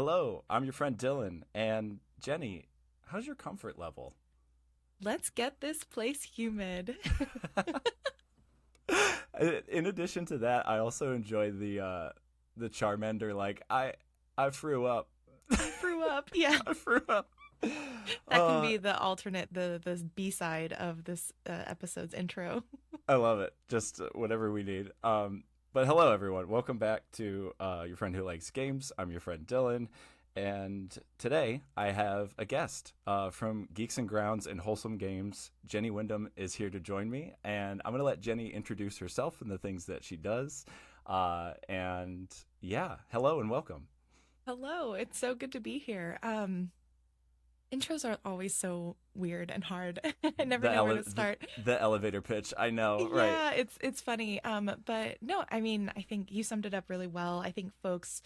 Hello, I'm your friend Dylan. And Jenny, how's your comfort level? Let's get this place humid. In addition to that, I also enjoy the Charmander. I threw up. I threw up. Yeah, I threw up. that can Uh, be the alternate, the B side of this episode's intro. I love it. Just whatever we need. But hello everyone. Welcome back to your friend who likes games. I'm your friend Dylan, and today I have a guest from Geeks and Grounds and Wholesome Games. Jenny Windom is here to join me, and I'm going to let Jenny introduce herself and the things that she does. And yeah, hello and welcome. Hello, it's so good to be here. Intros are always so weird and hard. I never The, know where ele- to start. the elevator pitch. I know, right? Yeah, it's funny. But no, I mean, I think you summed it up really well. I think folks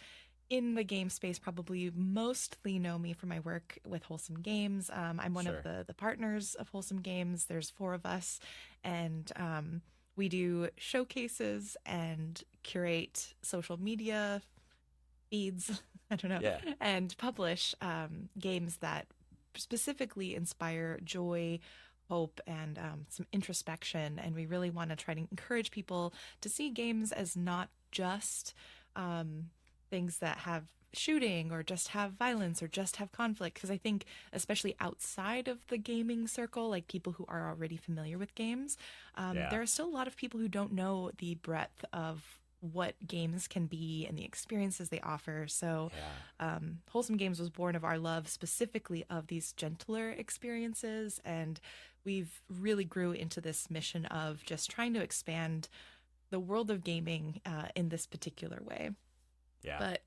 in the game space probably mostly know me for my work with Wholesome Games. I'm one of Sure. the partners of Wholesome Games. There's four of us, and we do showcases and curate social media feeds. I don't know, Yeah. and publish games that specifically inspire joy, hope, and some introspection. And we really want to try to encourage people to see games as not just um, things that have shooting or just have violence or just have conflict. Because I think, especially outside of the gaming circle, like people who are already familiar with games, Yeah. there are still a lot of people who don't know the breadth of what games can be and the experiences they offer. So, Yeah. Wholesome Games was born of our love specifically of these gentler experiences, and we've really grew into this mission of just trying to expand the world of gaming in this particular way. Yeah. But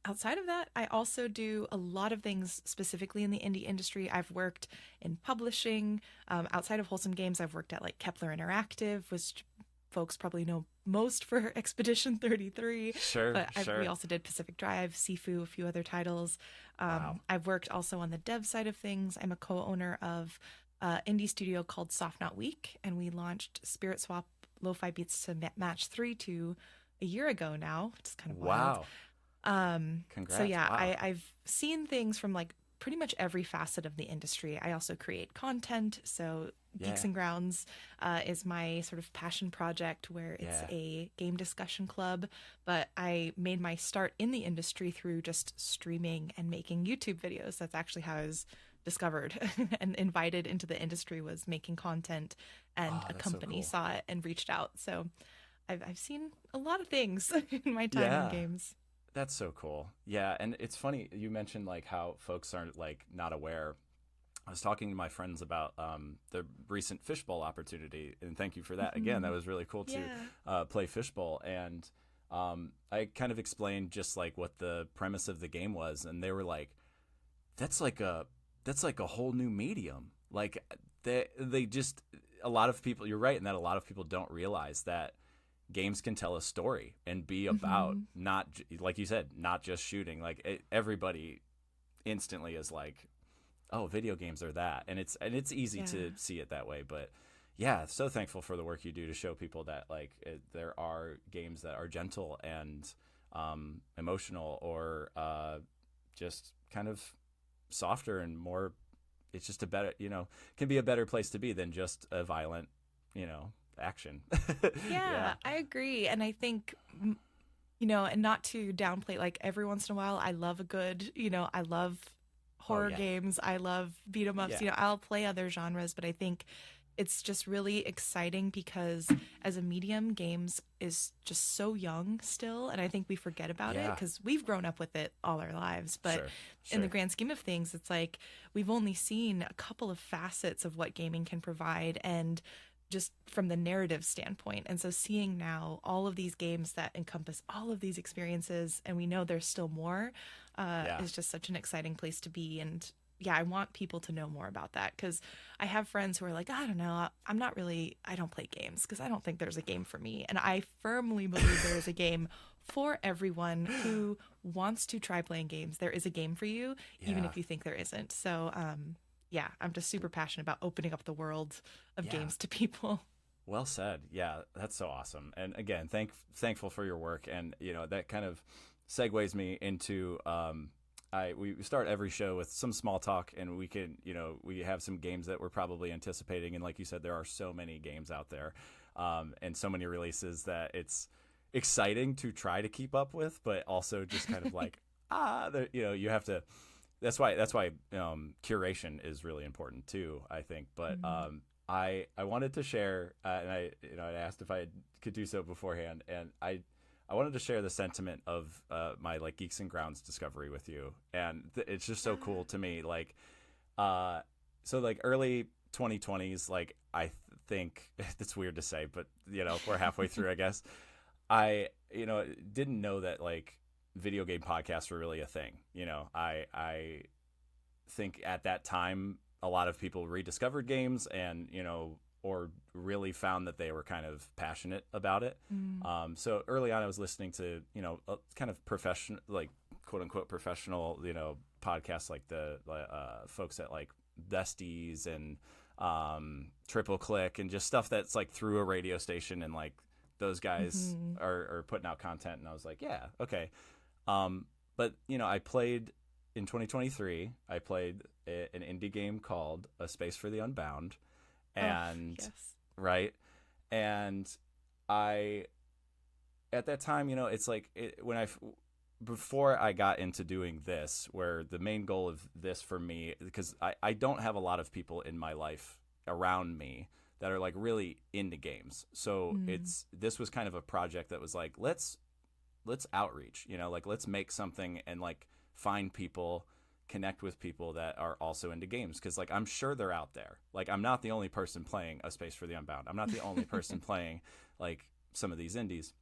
outside of that, I also do a lot of things specifically in the indie industry. I've worked in publishing. Outside of Wholesome Games, I've worked at like Kepler Interactive, which folks probably know most for Expedition 33, Sure. but we Sure. also did Pacific Drive, Sifu, a few other titles. Wow. I've worked also on the dev side of things. I'm a co-owner of an indie studio called Soft Not Week, and we launched Spirit Swap Lo-Fi Beats to Match 3 to a year ago now, which is kind of wild. Wow. So Congrats. yeah, Wow. I've seen things from like pretty much every facet of the industry. I also create content. So Geeks Yeah. and Grounds is my sort of passion project where it's Yeah. a game discussion club. But I made my start in the industry through just streaming and making YouTube videos. That's actually how I was discovered and invited into the industry, was making content, and Oh, a that's so company cool. saw it and reached out. So I've seen a lot of things in my time in Yeah. games. That's so cool. Yeah, and it's funny you mentioned like how folks aren't like not aware. I was talking to my friends about the recent fishbowl opportunity, and thank you for that. Again, that Mhm. was really cool to Yeah. play fishbowl, and I kind of explained just like what the premise of the game was, and they were like, "That's like a that's like a whole new medium." Like they just a lot of people. You're right in that a lot of people don't realize that games can tell a story and be about Hmm. like you said, not just shooting. Everybody instantly is like, oh, video games are that, and it's easy Yeah. to see it that way. But yeah, so thankful for the work you do to show people that there are games that are gentle and emotional, or just kind of softer and more. It's just a better, can be a better place to be than just a violent, action. Yeah, Yeah. I agree. And I think, and not to downplay, like every once in a while, I love a good, I love Oh horror yeah. games. I love beat 'em ups. Yeah. I'll play other genres, but I think it's just really exciting because as a medium, games is just so young still. And I think we forget about it Yeah. because we've grown up with it all our lives. But Sure. in the Sure. grand scheme of things, it's like we've only seen a couple of facets of what gaming can provide. And just from the narrative standpoint. And so seeing now all of these games that encompass all of these experiences, and we know there's still more, Yeah. is just such an exciting place to be. And yeah, I want people to know more about that because I have friends who are like, I don't know, I don't play games because I don't think there's a game for me. And I firmly believe there is a game for everyone who wants to try playing games. There is a game for you, even Yeah. if you think there isn't. So, yeah, I'm just super passionate about opening up the world of Yeah. games to people. Well said. Yeah, that's so awesome. And again, thankful for your work, and that kind of segues me into we start every show with some small talk, and we can, we have some games that we're probably anticipating, and like you said, there are so many games out there, and so many releases that it's exciting to try to keep up with, but also just kind of like you have to. That's why curation is really important too, I think. But I wanted to share, and I asked if I could do so beforehand, and I wanted to share the sentiment of my like Geeks and Grounds discovery with you, and it's just so cool to me. Like, so like early 2020s, like I think it's weird to say, but we're halfway through, I guess. I didn't know that like video game podcasts were really a thing. I think at that time a lot of people rediscovered games and or really found that they were kind of passionate about it. So early on I was listening to a kind of professional, like quote unquote professional podcasts, like the folks at like Besties and Triple Click, and just stuff that's like through a radio station, and like those guys are putting out content, and I was like, yeah, okay. But I played in 2023. I played an indie game called A Space for the Unbound, and yes. right, and I at that time, it's like before I got into doing this, where the main goal of this for me, because I don't have a lot of people in my life around me that are like really into games, so this was kind of a project that was like, let's outreach, like let's make something and like find people, connect with people that are also into games, because like I'm sure they're out there. Like I'm not the only person playing A Space for the Unbound. I'm not the only person playing like some of these indies.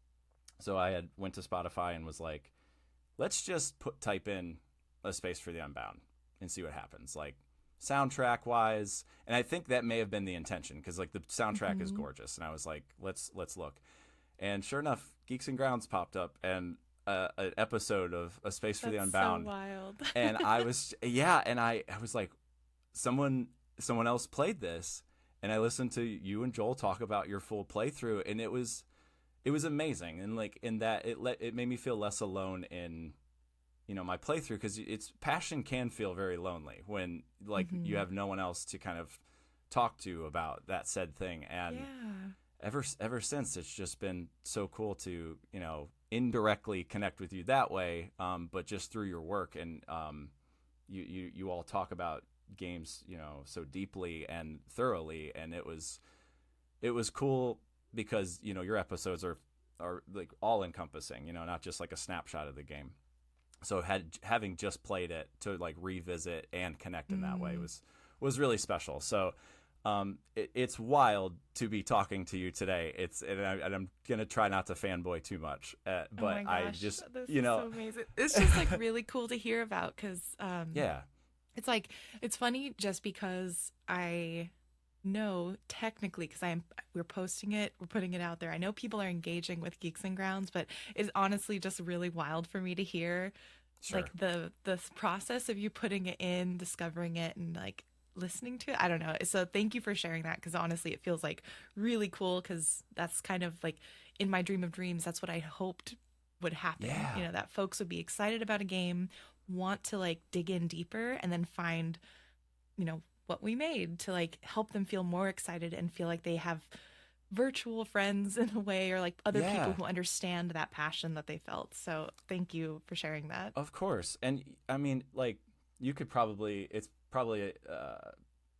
So I went to Spotify and was like, let's just type in A Space for the Unbound and see what happens, like soundtrack wise. And I think that may have been the intention, because like the soundtrack is gorgeous, and I was like, let's look. And sure enough, Geeks and Grounds popped up, and an episode of A Space for the Unbound. So wild. And I was and I was like, someone else played this, and I listened to you and Joel talk about your full playthrough, and it was amazing. And like in that, it made me feel less alone in my playthrough, because passion can feel very lonely when like you have no one else to kind of talk to about that said thing. And ever since, it's just been so cool to indirectly connect with you that way, but just through your work. And you all talk about games so deeply and thoroughly, and it was cool, because your episodes are like all encompassing, not just like a snapshot of the game. So having just played it, to like revisit and connect in that way was really special. So it's wild to be talking to you today. And I'm gonna try not to fanboy too much, but oh my gosh, I just this is so amazing. It's just like really cool to hear about, because it's like, it's funny just because I know technically, because we're posting it, we're putting it out there, I know people are engaging with Geeks and Grounds, but it's honestly just really wild for me to hear like the process of you putting it in, discovering it, and like listening to it. I don't know. So thank you for sharing that, because honestly it feels like really cool, because that's kind of like in my dream of dreams, that's what I hoped would happen. That folks would be excited about a game, want to like dig in deeper, and then find what we made to like help them feel more excited and feel like they have virtual friends in a way, or like other people who understand that passion that they felt. So thank you for sharing that. Of course. And I mean, like, you could probably, it's probably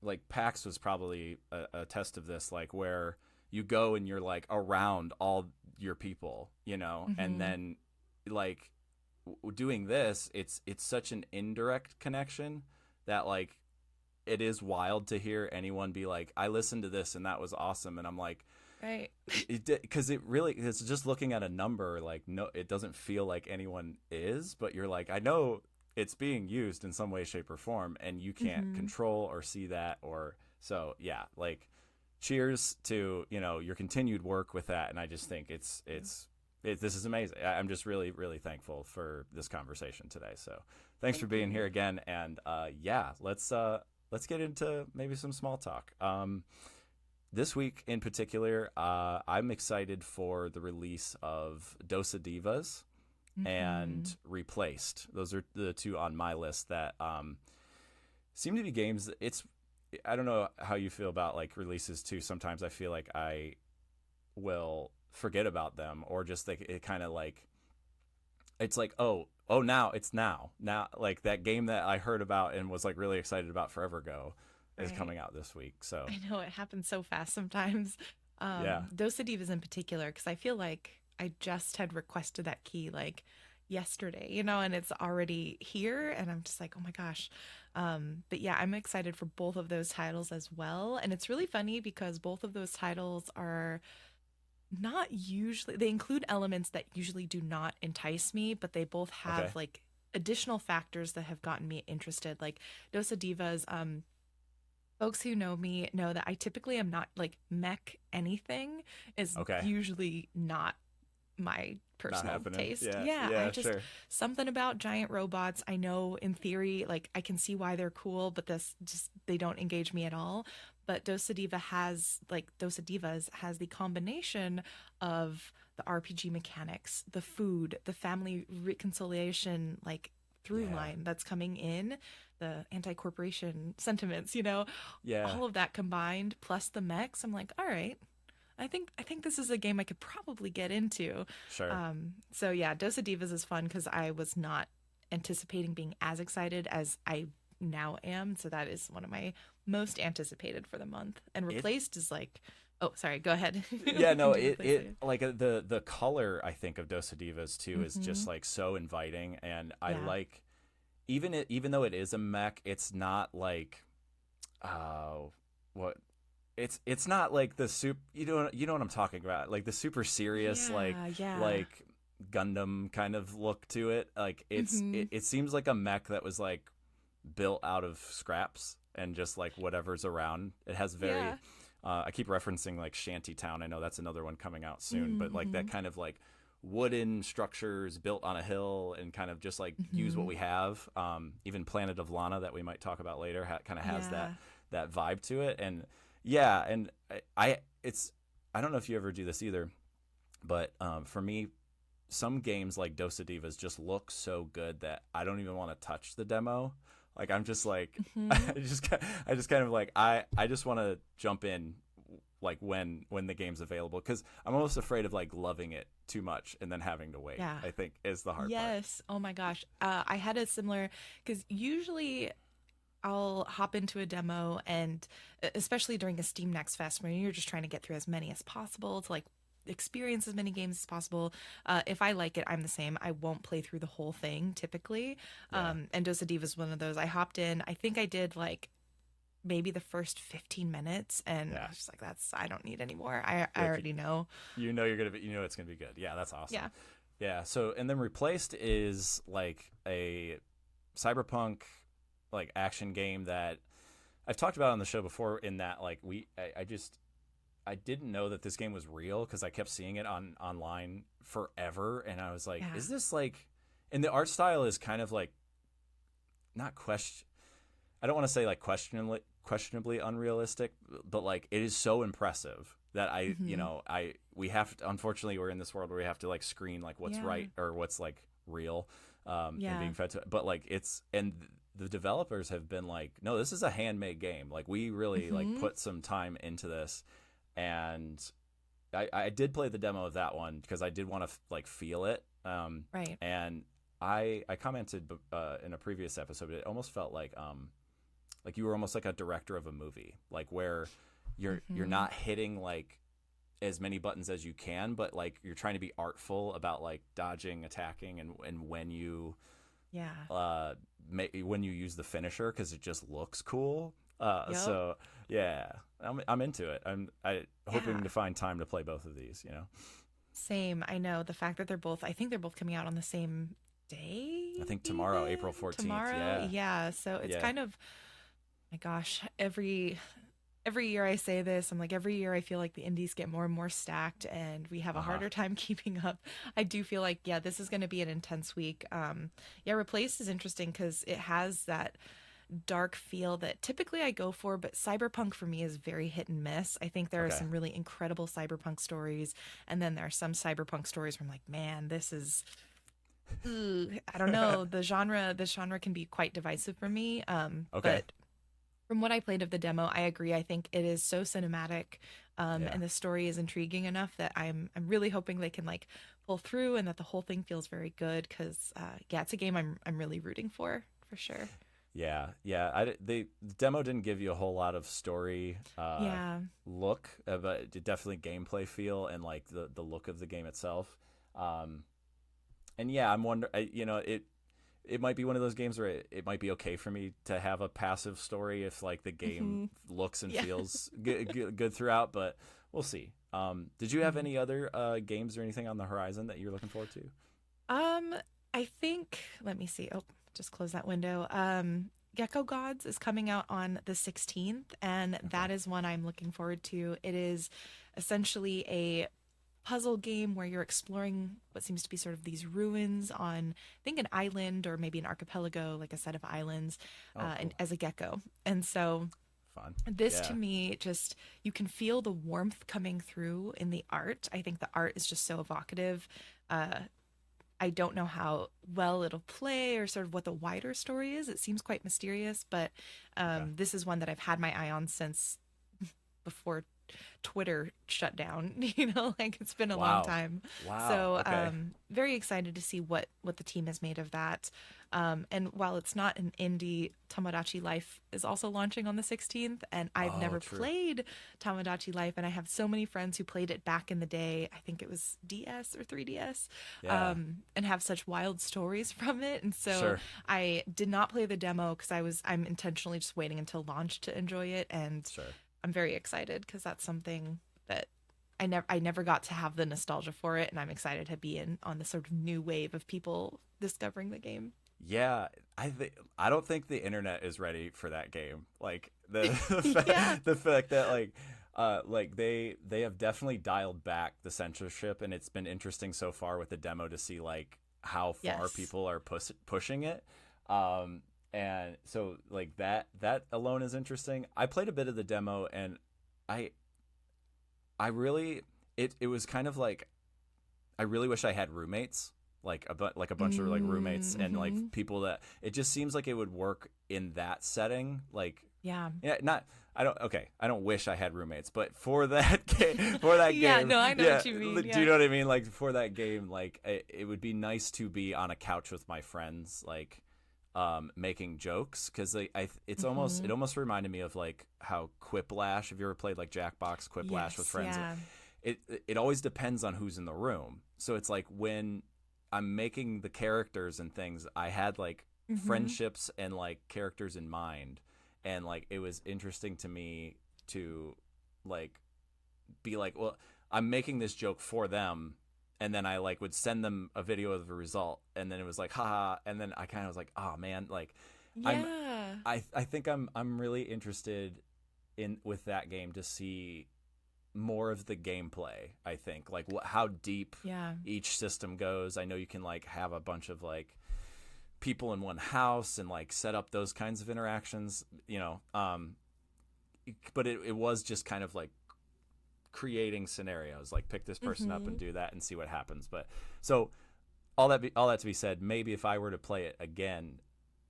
like PAX was probably a test of this, like where you go and you're like around all your people, and then like doing this, it's such an indirect connection that like it is wild to hear anyone be like, I listened to this and that was awesome. And I'm like, right, because it's just looking at a number, like, no, it doesn't feel like anyone is, but you're like, I know it's being used in some way, shape, or form, and you can't control or see that. Or so like, cheers to your continued work with that. And I just think this is amazing. I'm just really, really thankful for this conversation today. So thanks for being here again. And let's get into maybe some small talk. This week in particular, I'm excited for the release of Dosa Divas. Mm-hmm. and Replaced. Those are the two on my list that seem to be games. I don't know how you feel about like releases too. Sometimes I feel like I will forget about them, or just like it kind of like it's like, oh, now like that game that I heard about and was like really excited about forever ago is Right. coming out this week. So I know it happens so fast sometimes. yeah. Dosa Divas in particular, because I feel like I just had requested that key like yesterday, and it's already here, and I'm just like, oh my gosh. But yeah, I'm excited for both of those titles as well. And it's really funny because both of those titles are not usually, they include elements that usually do not entice me, but they both Okay. have like additional factors that have gotten me interested. Like Dosa Divas, folks who know me know that I typically am not like mech anything is Okay. usually not my Not personal happening. taste. Yeah. Yeah, I Yeah. just Sure. something about giant robots. I know in theory, like I can see why they're cool, but this just they don't engage me at all. But Dosa Divas has the combination of the RPG mechanics, the food, the family reconciliation, like through Yeah. line that's coming in, the anti-corporation sentiments, Yeah. all of that combined, plus the mechs. I'm like, all right, I think this is a game I could probably get into. Sure. So yeah, Dosa Divas is fun because I was not anticipating being as excited as I now am. So that is one of my most anticipated for the month. And It Replaced is like, oh, sorry, go ahead. Yeah, We can no, do Replaced it later. like the color I think of Dosa Divas too is Mm-hmm. just like so inviting, and I Yeah. like even though it is a mech, it's not like what it's not like the super, you know what I'm talking about, like the super serious Yeah. Yeah. like Gundam kind of look to it. Like Mm-hmm. it seems like a mech that was like built out of scraps and just like whatever's around. It has very Yeah. I keep referencing like Shantytown. I know that's another one coming out soon, but like Mm-hmm. that kind of like wooden structures built on a hill and kind of just like use what Mm-hmm. we have. Even Planet of Lana that we might talk about later kind of has Yeah. that vibe to it. And yeah, and it's I don't know if you ever do this either, but for me, some games like Dosa Divas just look so good that I don't even want to touch the demo. Like I'm just like Mm-hmm. I just kind of like I just want to jump in like when the game's available, because I'm almost afraid of like loving it too much and then having to wait. Yeah. I think is the hard part. Yes. Oh my gosh. I had a similar because usually I'll hop into a demo and especially during a Steam Next Fest where you're just trying to get through as many as possible to like experience as many games as possible. If I like it, I'm the same. I won't play through the whole thing typically. Yeah, And Dosa Diva is one of those. I hopped in. I think I did like maybe the first 15 minutes and I yeah. was just like, I don't need any more. I Like already know. you know it's gonna be good. Yeah, that's awesome. Yeah. Yeah. So and then Replaced is like a cyberpunk like action game that I've talked about on the show before. In that like I didn't know that this game was real because I kept seeing it online forever, and I was like, Yeah. is this like? And the art style is kind of like not question. I don't want to say like questionably unrealistic, but like it is so impressive that Hmm. we have to, unfortunately we're in this world where we have to like screen like what's Yeah. right or what's like real, and Yeah. being fed to it. But like the developers have been like, no, this is a handmade game. Like we really like Hmm. put some time into this, and I did play the demo of that one because I did want to like feel it. Right. And I commented in a previous episode, it almost felt like you were almost like a director of a movie, like where you're Hmm. not hitting like as many buttons as you can, but like you're trying to be artful about like dodging, attacking, and when you Yeah. uh when you use the finisher because it just looks cool. Yep. So yeah, I'm into it. I hoping Yeah. to find time to play both of these. Same. I know the fact that I think they're both coming out on the same day, I think tomorrow, April even 14th. tomorrow. Yeah, Yeah. So it's yeah, kind of, my gosh, every year I say this, I'm like, every year I feel like the indies get more and more stacked and we have a uh-huh. harder time keeping up. I do feel like, yeah, this is going to be an intense week. Yeah, Replaced is interesting because it has that dark feel that typically I go for, but cyberpunk for me is very hit and miss. I think there are Okay. some really incredible cyberpunk stories, and then there are some cyberpunk stories where I'm like, man, this is I don't know. The genre can be quite divisive for me. Okay. But from what I played of the demo, I agree. I think it is so cinematic, Yeah. and the story is intriguing enough that I'm really hoping they can like pull through and that the whole thing feels very good. Because yeah, it's a game I'm really rooting for sure. Yeah, yeah. The demo didn't give you a whole lot of story Yeah. look, but it definitely gameplay feel and like the look of the game itself. Um, and yeah, I'm wondering. You know, it might be one of those games where it might be okay for me to have a passive story if like the game Hmm. looks and Yeah. feels good throughout. But we'll see. Did you have Mhm. any other games or anything on the horizon that you're looking forward to? Um, I think, let me see. Oh, just close that window. Gecko Gods is coming out on the 16th, and Okay. that is one I'm looking forward to. It is essentially a puzzle game where you're exploring what seems to be sort of these ruins on, I think, an island or maybe an archipelago, like a set of islands, Oh, and cool. as a gecko. And so Fun. this to Yeah. me just you can feel the warmth coming through in the art. I think the art is just so evocative. Uh, I don't know how well it'll play or sort of what the wider story is. It seems quite mysterious, but Okay. this is one that I've had my eye on since before Twitter shut down. Like it's been a long Wow. time. Wow. So Okay. very excited to see what the team has made of that. And while it's not an indie, Tomodachi Life is also launching on the 16th, and I've Oh, never true. played Tomodachi Life, and I have so many friends who played it back in the day. I think it was DS or 3DS, Yeah. and have such wild stories from it. And so Sure. I did not play the demo because I'm intentionally just waiting until launch to enjoy it, and Sure. I'm very excited because that's something that I never got to have the nostalgia for it, and I'm excited to be in on this sort of new wave of people discovering the game. Yeah, I don't think the internet is ready for that game. Like the Yeah. the fact that like they have definitely dialed back the censorship, and it's been interesting so far with the demo to see like how far Yes. people are pushing it. And so like that alone is interesting. I played a bit of the demo, and I I really it was kind of like I really wish I had roommates, like like a bunch of like roommates and like Mm-hmm. people that it just seems like it would work in that setting. Like, Yeah. yeah, not I don't okay, I don't wish I had roommates, but for that game, for that Yeah. game, No, I know yeah, what you mean. do you Yeah. know what I mean? Like for that game, like it would be nice to be on a couch with my friends, like making jokes because it's almost Mm-hmm. it almost reminded me of like how Quiplash. Have you ever played like Jackbox Quiplash with Yes. friends? Yeah. It always depends on who's in the room. So it's like when I'm making the characters and things, I had like Mm-hmm. friendships and like characters in mind, and like it was interesting to me to like be like, well, I'm making this joke for them, and then I like would send them a video of the result, and then it was like, haha, and then I kind of was like, oh man, like I'm Yeah. I think I'm really interested in with that game to see more of the gameplay. I think like how deep Yeah. each system goes. I know you can like have a bunch of like people in one house and like set up those kinds of interactions, but it was just kind of like creating scenarios, like pick this person up Mm-hmm. and do that and see what happens. But so all that to be said, maybe if I were to play it again,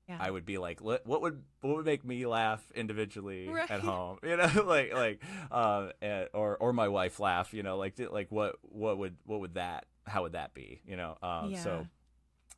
Yeah. I would be like, what would make me laugh individually at Right. home, or my wife laugh, like what would that how would that be, Yeah. so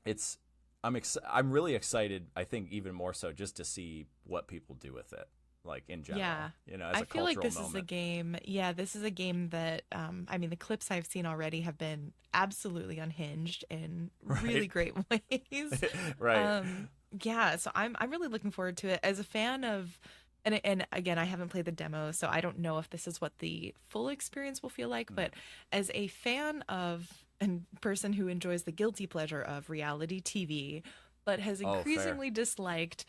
it's I'm really excited. I think even more so just to see what people do with it, like in Yeah. general, as I a feel like cultural this is a moment. game. Yeah, this is a game that I mean the clips I've seen already have been absolutely unhinged in Right. really great ways. Right. Um yeah, so I'm really looking forward to it as a fan of and again, I haven't played the demo, so I don't know if this is what the full experience will feel like, Mm. but as a fan of and person who enjoys the guilty pleasure of reality TV, but has Oh, fair. increasingly disliked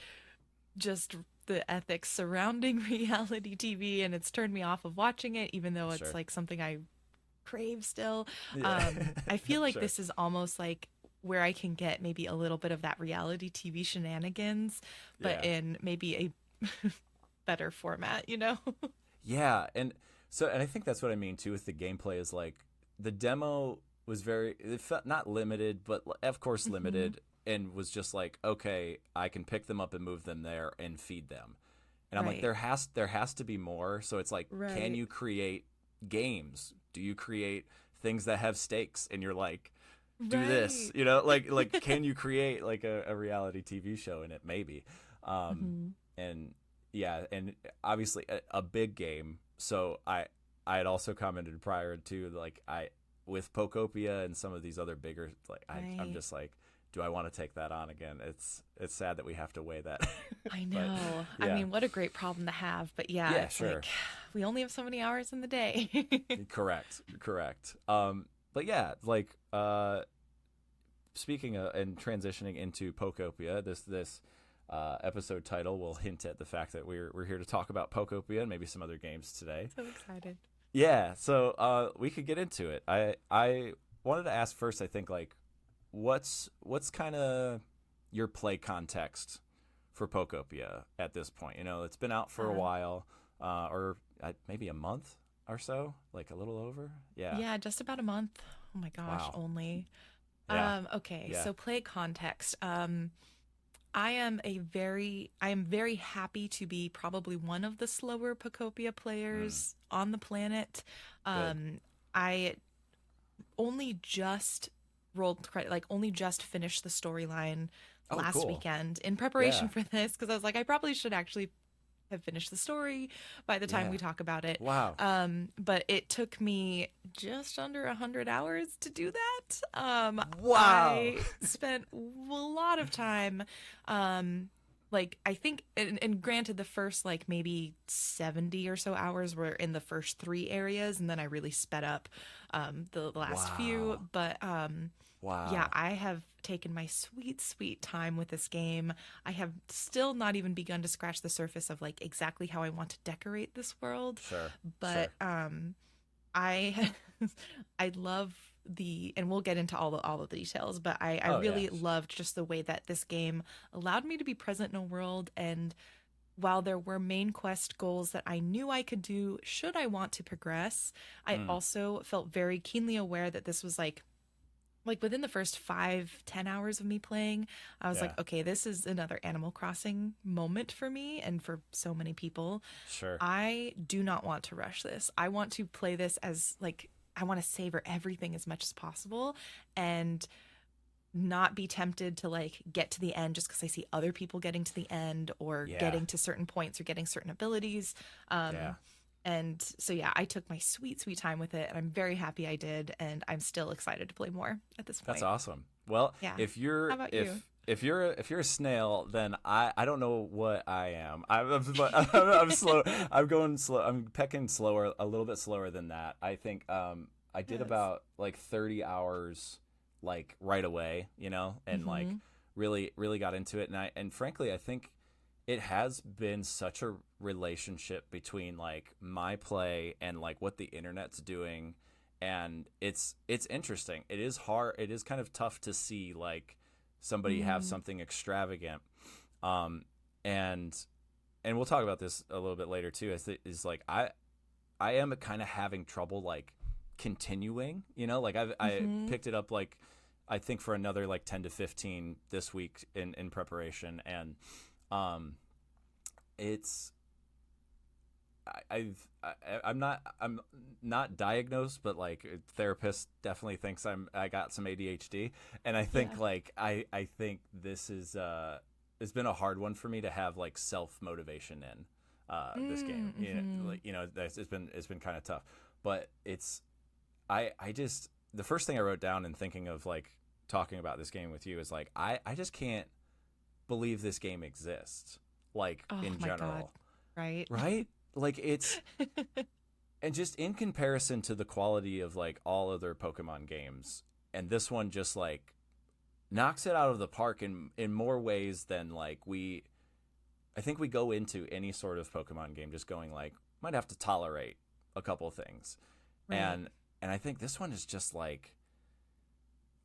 just the ethics surrounding reality TV, and it's turned me off of watching it, even though it's Sure. like something I crave still. Yeah. I feel like Sure. this is almost like where I can get maybe a little bit of that reality TV shenanigans, but Yeah. in maybe a better format. Yeah, and I think that's what I mean too with the gameplay is like the demo. was very, it felt not limited, but of course Hmm. limited, and was just like, okay, I can pick them up and move them there and feed them. And I'm like, Right. there has to be more. So it's like, can Right. you create games? Do you create things that have stakes? And you're like, do this, Right. like can you create like a reality TV show in it? Maybe. Hmm. And yeah, and obviously a big game. So I had also commented prior to, like, I with Pokopia and some of these other bigger, like, I'm Right. just like, do I want to take that on again? It's sad that we have to weigh that. I But know. I yeah. mean, what a great problem to have. But yeah, Yeah, it's sure. like we only have so many hours in the day. Correct. But yeah, like, speaking of and transitioning into Pokopia, this episode title will hint at the fact that we're here to talk about Pokopia and maybe some other games today. So excited. Yeah, so we could get into it. I wanted to ask first, I think, like, what's kind of your play context for Pokopia at this point? It's been out for a Um, while, or maybe a month or so, like a little over. Yeah. yeah, just about a month. Oh my gosh, Wow. only. Yeah. Okay, Yeah. so play context. I am very happy to be probably one of the slower Pocopia Mm, players on the planet. good. I only just rolled credit, like only just finished the storyline Oh, last cool. weekend in preparation Yeah. for this because I was like, I probably should actually have finished the story by the time Yeah. we talk about it. Wow. But it took me just under 100 hours to do that. Wow. I spent a lot of time, um, like I think, and granted, the first like maybe 70 or so hours were in the first three areas, and then I really sped up the last few. Wow. But yeah, Wow. I have taken my sweet, sweet time with this game. I have still not even begun to scratch the surface of like exactly how I want to decorate this world, Sure. but Sure. I I love and we'll get into all of the details, but I Oh yeah. really loved just the way that this game allowed me to be present in a world. And while there were main quest goals that I knew I could do should I want to progress, I Mm, also felt very keenly aware that this was like within the first 5-10 hours of me playing, I was yeah. like, okay, this is another Animal Crossing moment for me and for so many people. Sure. I do not want to rush this. I want to play this as like I want to savor everything as much as possible and not be tempted to like get to the end just because I see other people getting to the end or Yeah. getting to certain points or getting certain abilities. Yeah. And so yeah, I took my sweet, sweet time with it and I'm very happy I did. And I'm still excited to play more at this That's point. awesome. Well, Yeah. if How you're about you? if you're a snail, then I don't know what I am. I'm slow. I'm going slow. I'm pecking slower, a little bit slower than that. I think I did Yes. about like 30 hours, like, right away, and like Mm-hmm. really got into it. And frankly, I think it has been such a relationship between like my play and like what the internet's doing, and it's interesting. It is hard. It is kind of tough to see like somebody have Mm, something extravagant, um, and we'll talk about this a little bit later too. Is like I am kind of having trouble like continuing. Like I mm-hmm. picked it up, like, I think for another like 10 to 15 this week in preparation, and um, it's I'm not diagnosed, but like a therapist definitely thinks I got some ADHD, and I think Yeah. like I think this is it's been a hard one for me to have like self motivation in this game. Mm-hmm. It's been kind of tough, but I just, the first thing I wrote down in thinking of like talking about this game with you is like I just can't believe this game exists, like, Oh in my God. general, Right? right? Like, and just in comparison to the quality of like all other Pokemon games, and this one just like knocks it out of the park in more ways than like I think we go into any sort of Pokemon game just going like, might have to tolerate a couple things, Right. and I think this one is just like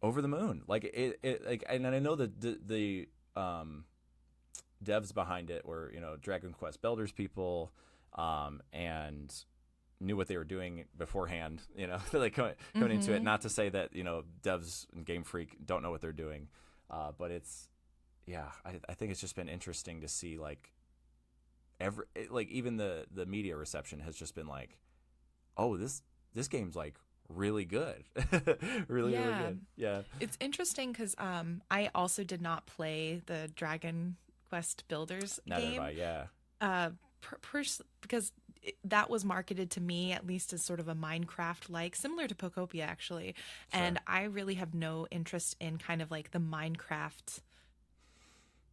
over the moon. Like it like, and I know the devs behind it were, Dragon Quest Builders people, and knew what they were doing beforehand, like coming into it. Mm-hmm. Not to say that, devs and Game Freak don't know what they're doing, but I think it's just been interesting to see like even the media reception has just been like, oh, this game's like really good, really really Yeah. good. Yeah, It's interesting because I also did not play the Dragon Quest Builders neither have I. game Yeah, uh, because that was marketed to me at least as sort of a Minecraft like, similar to Pokopia actually. sure, And I really have no interest in kind of like the Minecraft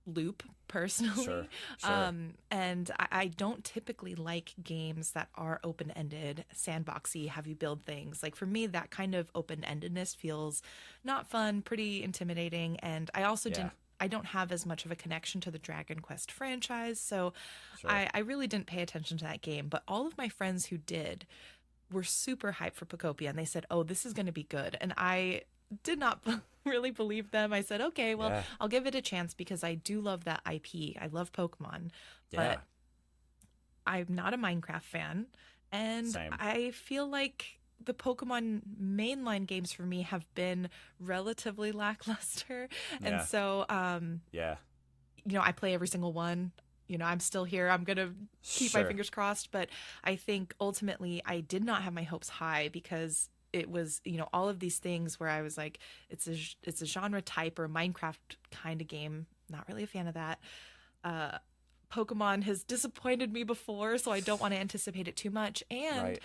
loop sure, personally. sure. And I don't typically like games that are open ended, sandboxy, have you build things. Like for me, that kind of open endedness feels not fun, pretty intimidating. And I also Yeah, I don't have as much of a connection to the Dragon Quest franchise. So sure. I really didn't pay attention to that game. But all of my friends who did were super hyped for Pokopia and they said, oh, this is going to be good. And I did not really believe them. I said, okay, well, Yeah, I'll give it a chance because I do love that IP. I love Pokemon, yeah. but I'm not a Minecraft fan. And Same. I feel like the Pokemon mainline games for me have been relatively lackluster. And Yeah, so, yeah. I play every single one. I'm still here. I'm going to keep my Sure. fingers crossed. But I think ultimately I did not have my hopes high because it was, all of these things where I was like, it's a genre type or Minecraft kind of game. Not really a fan of that. Uh, Pokemon has disappointed me before, so I don't want to anticipate it too much. And Right.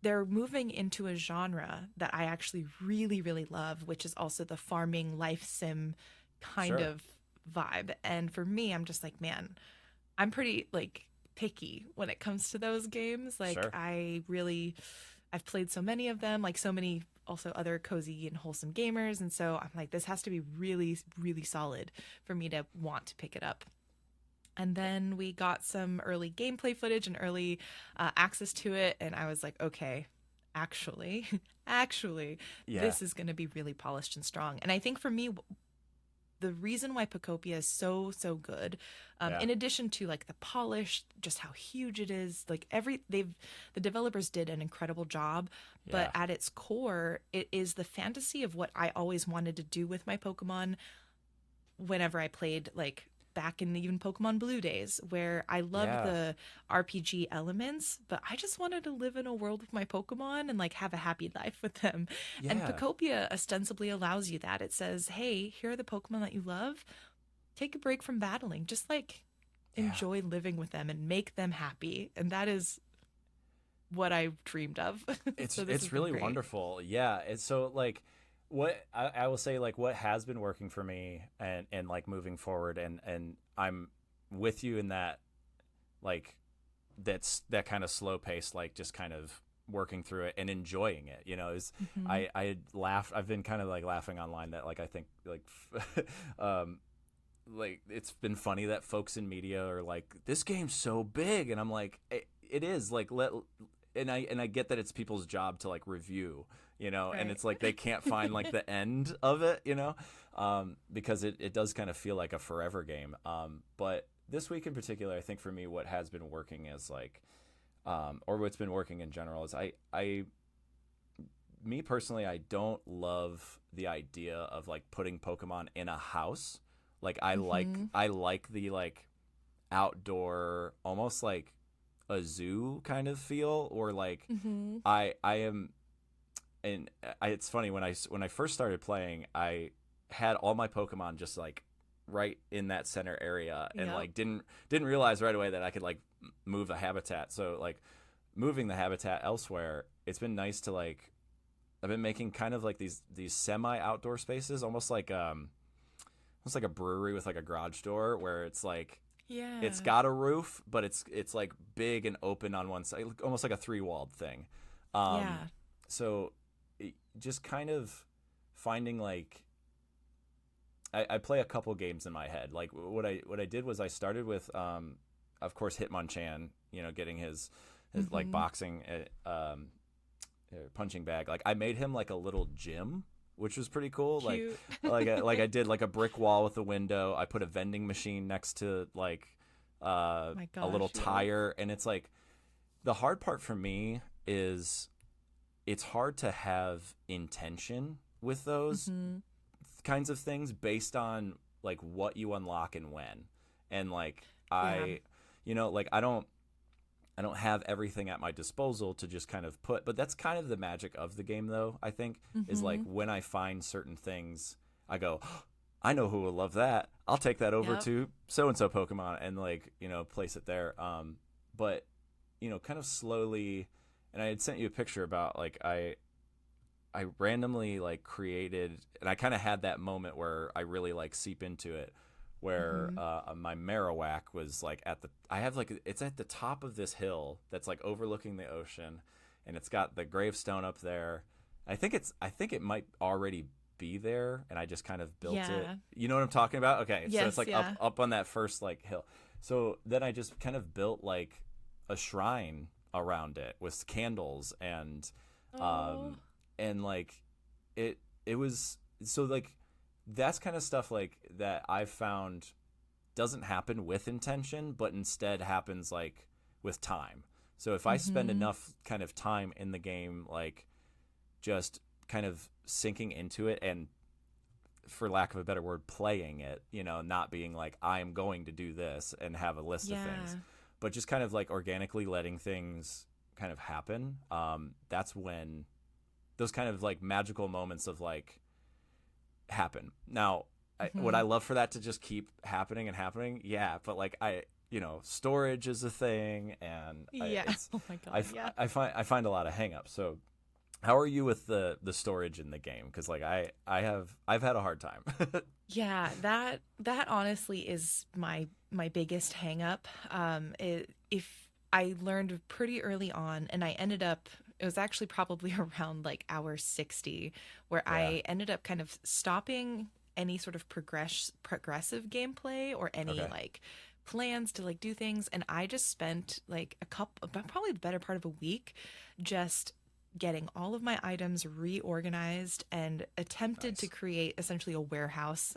they're moving into a genre that I actually really, really love, which is also the farming life sim kind Sure. of vibe. And for me, I'm just like, man, I'm pretty like picky when it comes to those games. Like Sure. I've played so many of them, like so many also other cozy and wholesome gamers. And so I'm like, this has to be really, really solid for me to want to pick it up. And then we got some early gameplay footage and early access to it. And I was like, okay, actually, actually, Yeah. this is going to be really polished and strong. And I think for me, the reason why Pokopia is so so good, Yeah. in addition to like the polish, just how huge it is, like the developers did an incredible job, but Yeah. at its core, it is the fantasy of what I always wanted to do with my Pokemon whenever I played like back in even Pokemon Blue days, where I loved Yeah. the RPG elements, but I just wanted to live in a world with my Pokemon and like have a happy life with them. And Yeah. Pokopia ostensibly allows you that. It says, hey, here are the Pokemon that you love. Take a break from battling. Just like Yeah. enjoy living with them and make them happy. And that is what I dreamed of. It's So this has it's been really great. wonderful. Yeah. It's so like what I will say, like what has been working for me and like moving forward, and I'm with you in that, like that kind of slow pace, like just kind of working through it and enjoying it, is Hmm. I had laughed. I've been kind of like laughing online that like I think like um like it's been funny that folks in media are like, this game's so big, and I'm like, it is like and I get that it's people's job to like review, and Right. it's like they can't find like the end of it, because it does kind of feel like a forever game. But this week in particular, I think for me, what has been working is like, or what's been working in general is me personally, I don't love the idea of like putting Pokemon in a house. Like Hmm. I like the like outdoor, almost like a zoo kind of feel, or like Hmm. I am, and it's funny when I first started playing, I had all my Pokemon just like right in that center area, and Yep. like didn't realize right away that I could like move the habitat. So like moving the habitat elsewhere, it's been nice to like, I've been making kind of like these semi outdoor spaces, almost like a brewery with like a garage door, where it's like it's Yeah. got a roof, but it's like big and open on one side, almost like a three walled thing. Um, Yeah. so just kind of finding like, I play a couple games in my head. Like what I did was I started with, of course, Hitmonchan. Getting his like Hmm. boxing punching bag. Like I made him like a little gym, which was pretty cool. Like Cute. like I did like a brick wall with a window. I put a vending machine next to like My a little gosh, yes. tire, and it's like the hard part for me is it's hard to have intention with those Hmm. kinds of things based on like what you unlock and when. And like Yeah. I you know, like I don't have everything at my disposal to just kind of put, but that's kind of the magic of the game though, I think, is like Hmm. when I find certain things, I go, oh, I know who will love that. I'll take that over Yep. to so and so Pokemon and like, place it there. But kind of slowly, and I had sent you a picture about like I randomly like created, and I kind of had that moment where I really like seep into it, where Hmm. my Marowak was like I have like it's at the top of this hill that's like overlooking the ocean, and it's got the gravestone up there. I think it might already be there, and I just kind of built it. Yeah. You know what I'm talking about? Okay, so it's Yes. like up Yeah. up on that first like hill. So then I just kind of built like a shrine around it with candles Oh. um like it was so like that's kind of stuff like that I've found doesn't happen with intention but instead happens like with time. So if I spend Hmm. enough kind of time in the game like just kind of sinking into it and, for lack of a better word, playing it, not being like I'm going to do this and have a list of things, Yeah. but just kind of like organically letting things kind of happen. That's when those kind of like magical moments of like happen. Now, would Hmm. I love for that to just keep happening and happening? Yeah, but like storage is a thing, and Yeah. Oh my God. Yeah. I find a lot of hangups. So, how are you with the storage in the game? Because like I've had a hard time. Yeah, that honestly is my biggest hang up. If I learned pretty early on, and I ended up, it was actually probably around like hour 60, where Yeah. I ended up kind of stopping any sort of progressive gameplay or any Okay. like plans to like do things, and I just spent like a couple, probably the better part of a week, just getting all of my items reorganized and attempted to Nice. create essentially a warehouse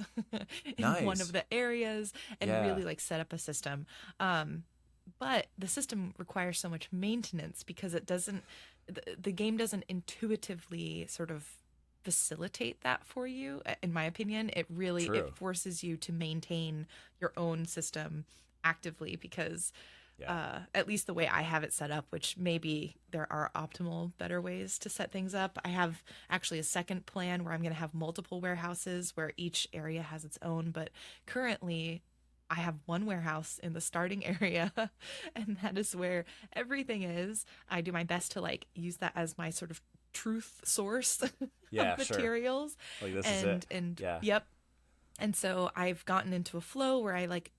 in one of Nice. the areas and Yeah. really like set up a system. Um, but the system requires so much maintenance because the game doesn't intuitively sort of facilitate that for you. In my opinion, it True. forces you to maintain your own system actively because Yeah. at least the way I have it set up, which maybe there are optimal, better ways to set things up. I have actually a second plan where I'm going to have multiple warehouses where each area has its own. But currently, I have one warehouse in the starting area, and that is where everything is. I do my best to like use that as my sort of truth source Yeah. of Sure. materials. Like this is it. And Yeah. yep. And so I've gotten into a flow where I like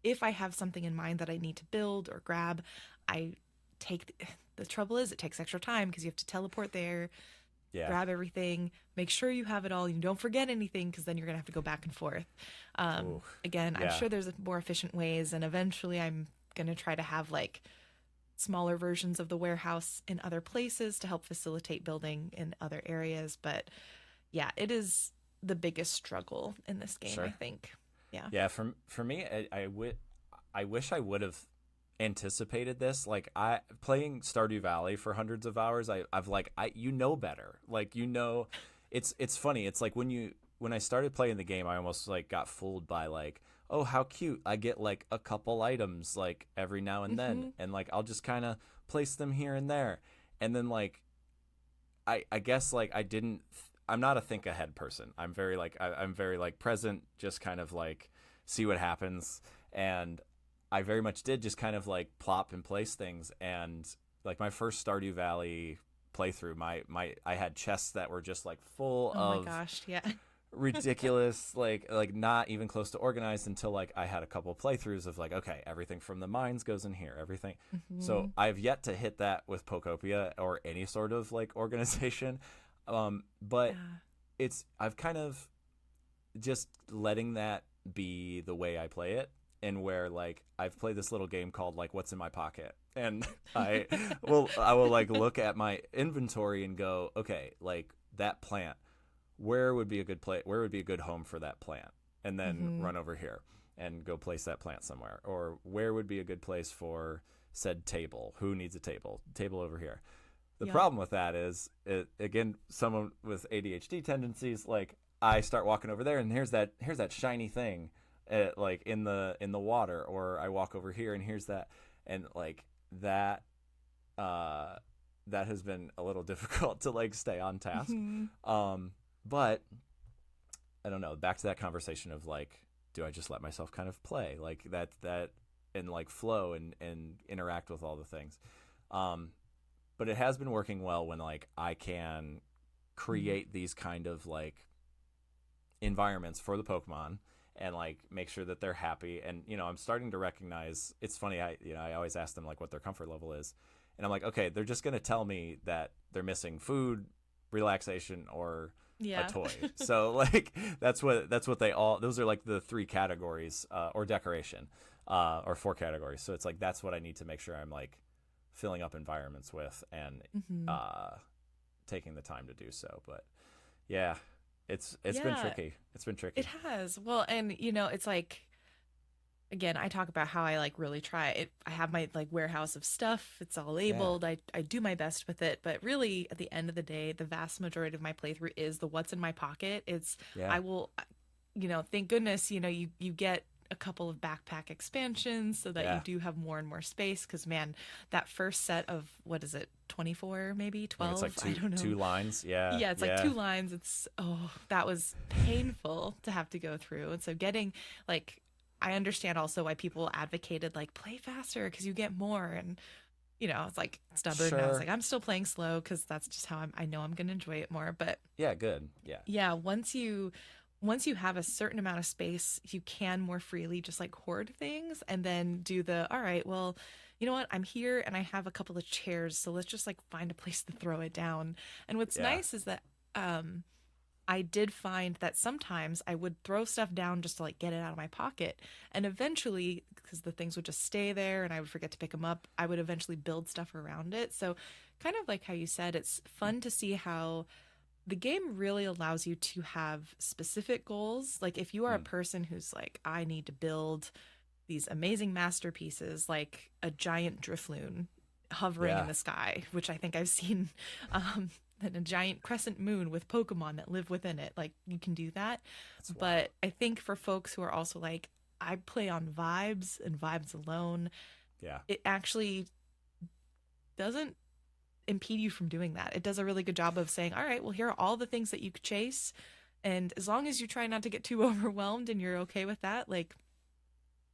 if I have something in mind that I need to build or grab, I take the trouble is it takes extra time because you have to teleport there, Yeah. grab everything, make sure you have it all, you don't forget anything because then you're gonna have to go back and forth. Ooh. Again, I'm Yeah. sure there's more efficient ways, and eventually I'm gonna try to have like smaller versions of the warehouse in other places to help facilitate building in other areas. But yeah, it is the biggest struggle in this game, I Sure. think. Yeah. Yeah. For me, I wish I would have anticipated this. Like I playing Stardew Valley for hundreds of hours. I've like I better. Like it's funny. It's like when I started playing the game, I almost like got fooled by like, oh, how cute. I get like a couple items like every now and then, Hmm. and like I'll just kind of place them here and there, and then like I guess like I didn't. I'm not a think ahead person. I'm very like present, just kind of like see what happens, and I very much did just kind of like plop and place things. And like my first Stardew Valley playthrough, my I had chests that were just like full Oh my of gosh, yeah. ridiculous like not even close to organized until like I had a couple playthroughs of like, okay, everything from the mines goes in here, everything. So Hmm. I've yet to hit that with Pokopia or any sort of like organization. But Yeah. I've kind of just letting that be the way I play it, and where like I've played this little game called like What's in My Pocket, and I will like look at my inventory and go, okay, like that plant, where would be a good home for that plant, and then Hmm. run over here and go place that plant somewhere, or where would be a good place for said table. Who needs a table? Table over here. The Yep. problem with that is, again, someone with ADHD tendencies, like I start walking over there, and here's that shiny thing, like in the water, or I walk over here, and here's that, and like that, that has been a little difficult to like stay on task. Mhm. But I don't know. Back to that conversation of like, do I just let myself kind of play like that and like flow and interact with all the things? But it has been working well when like I can create these kind of like environments for the Pokemon and like make sure that they're happy. And I'm starting to recognize. It's funny. I always ask them like what their comfort level is, and I'm like, okay, they're just gonna tell me that they're missing food, relaxation, or a Yeah. toy. So like that's what they all. Those are like the three categories, or decoration, or four categories. So it's like that's what I need to make sure I'm like filling up environments with, and Hmm. taking the time to do so. But yeah, it's been Yeah, tricky. It's been it tricky. has. Well, and it's like, again, I talk about how I like really try it. I have my like warehouse of stuff. It's all Yeah, labeled. I do my best with it, but really at the end of the day, the vast majority of my playthrough is the what's in my pocket. It's yeah, I will thank goodness, you get a couple of backpack expansions so that you yeah. do have more and more space because man, that first set of what is it, 24 maybe I think it's like 12, I don't know. two lines. Yeah, Yeah, it's like yeah, two lines. That was painful to have to go through. And so getting like, I understand also why people advocated like play faster because you get more. And, it's like stubborn. And I was sure. like, I'm still playing slow because that's just how I know I'm going to enjoy it more. But Yeah, good. Yeah, yeah, once you have a certain amount of space, you can more freely just like hoard things and then do all right, well, you know what? I'm here and I have a couple of chairs, so let's just like find a place to throw it down. And what's yeah, nice is that I did find that sometimes I would throw stuff down just to like get it out of my pocket. And eventually, because the things would just stay there and I would forget to pick them up, I would eventually build stuff around it. So, kind of like how you said, it's fun to see how the game really allows you to have specific goals. Like if you are a mm, person who's like, I need to build these amazing masterpieces, like a giant Drifloon hovering in yeah. the sky, which I think I've seen, and a giant crescent moon with Pokemon that live within it. Like you can do that. That's wild. But I think for folks who are also like, I play on vibes and vibes alone, Yeah, it actually doesn't impede you from doing that. It does a really good job of saying, all right, well, here are all the things that you could chase. And as long as you try not to get too overwhelmed and you're okay with that, like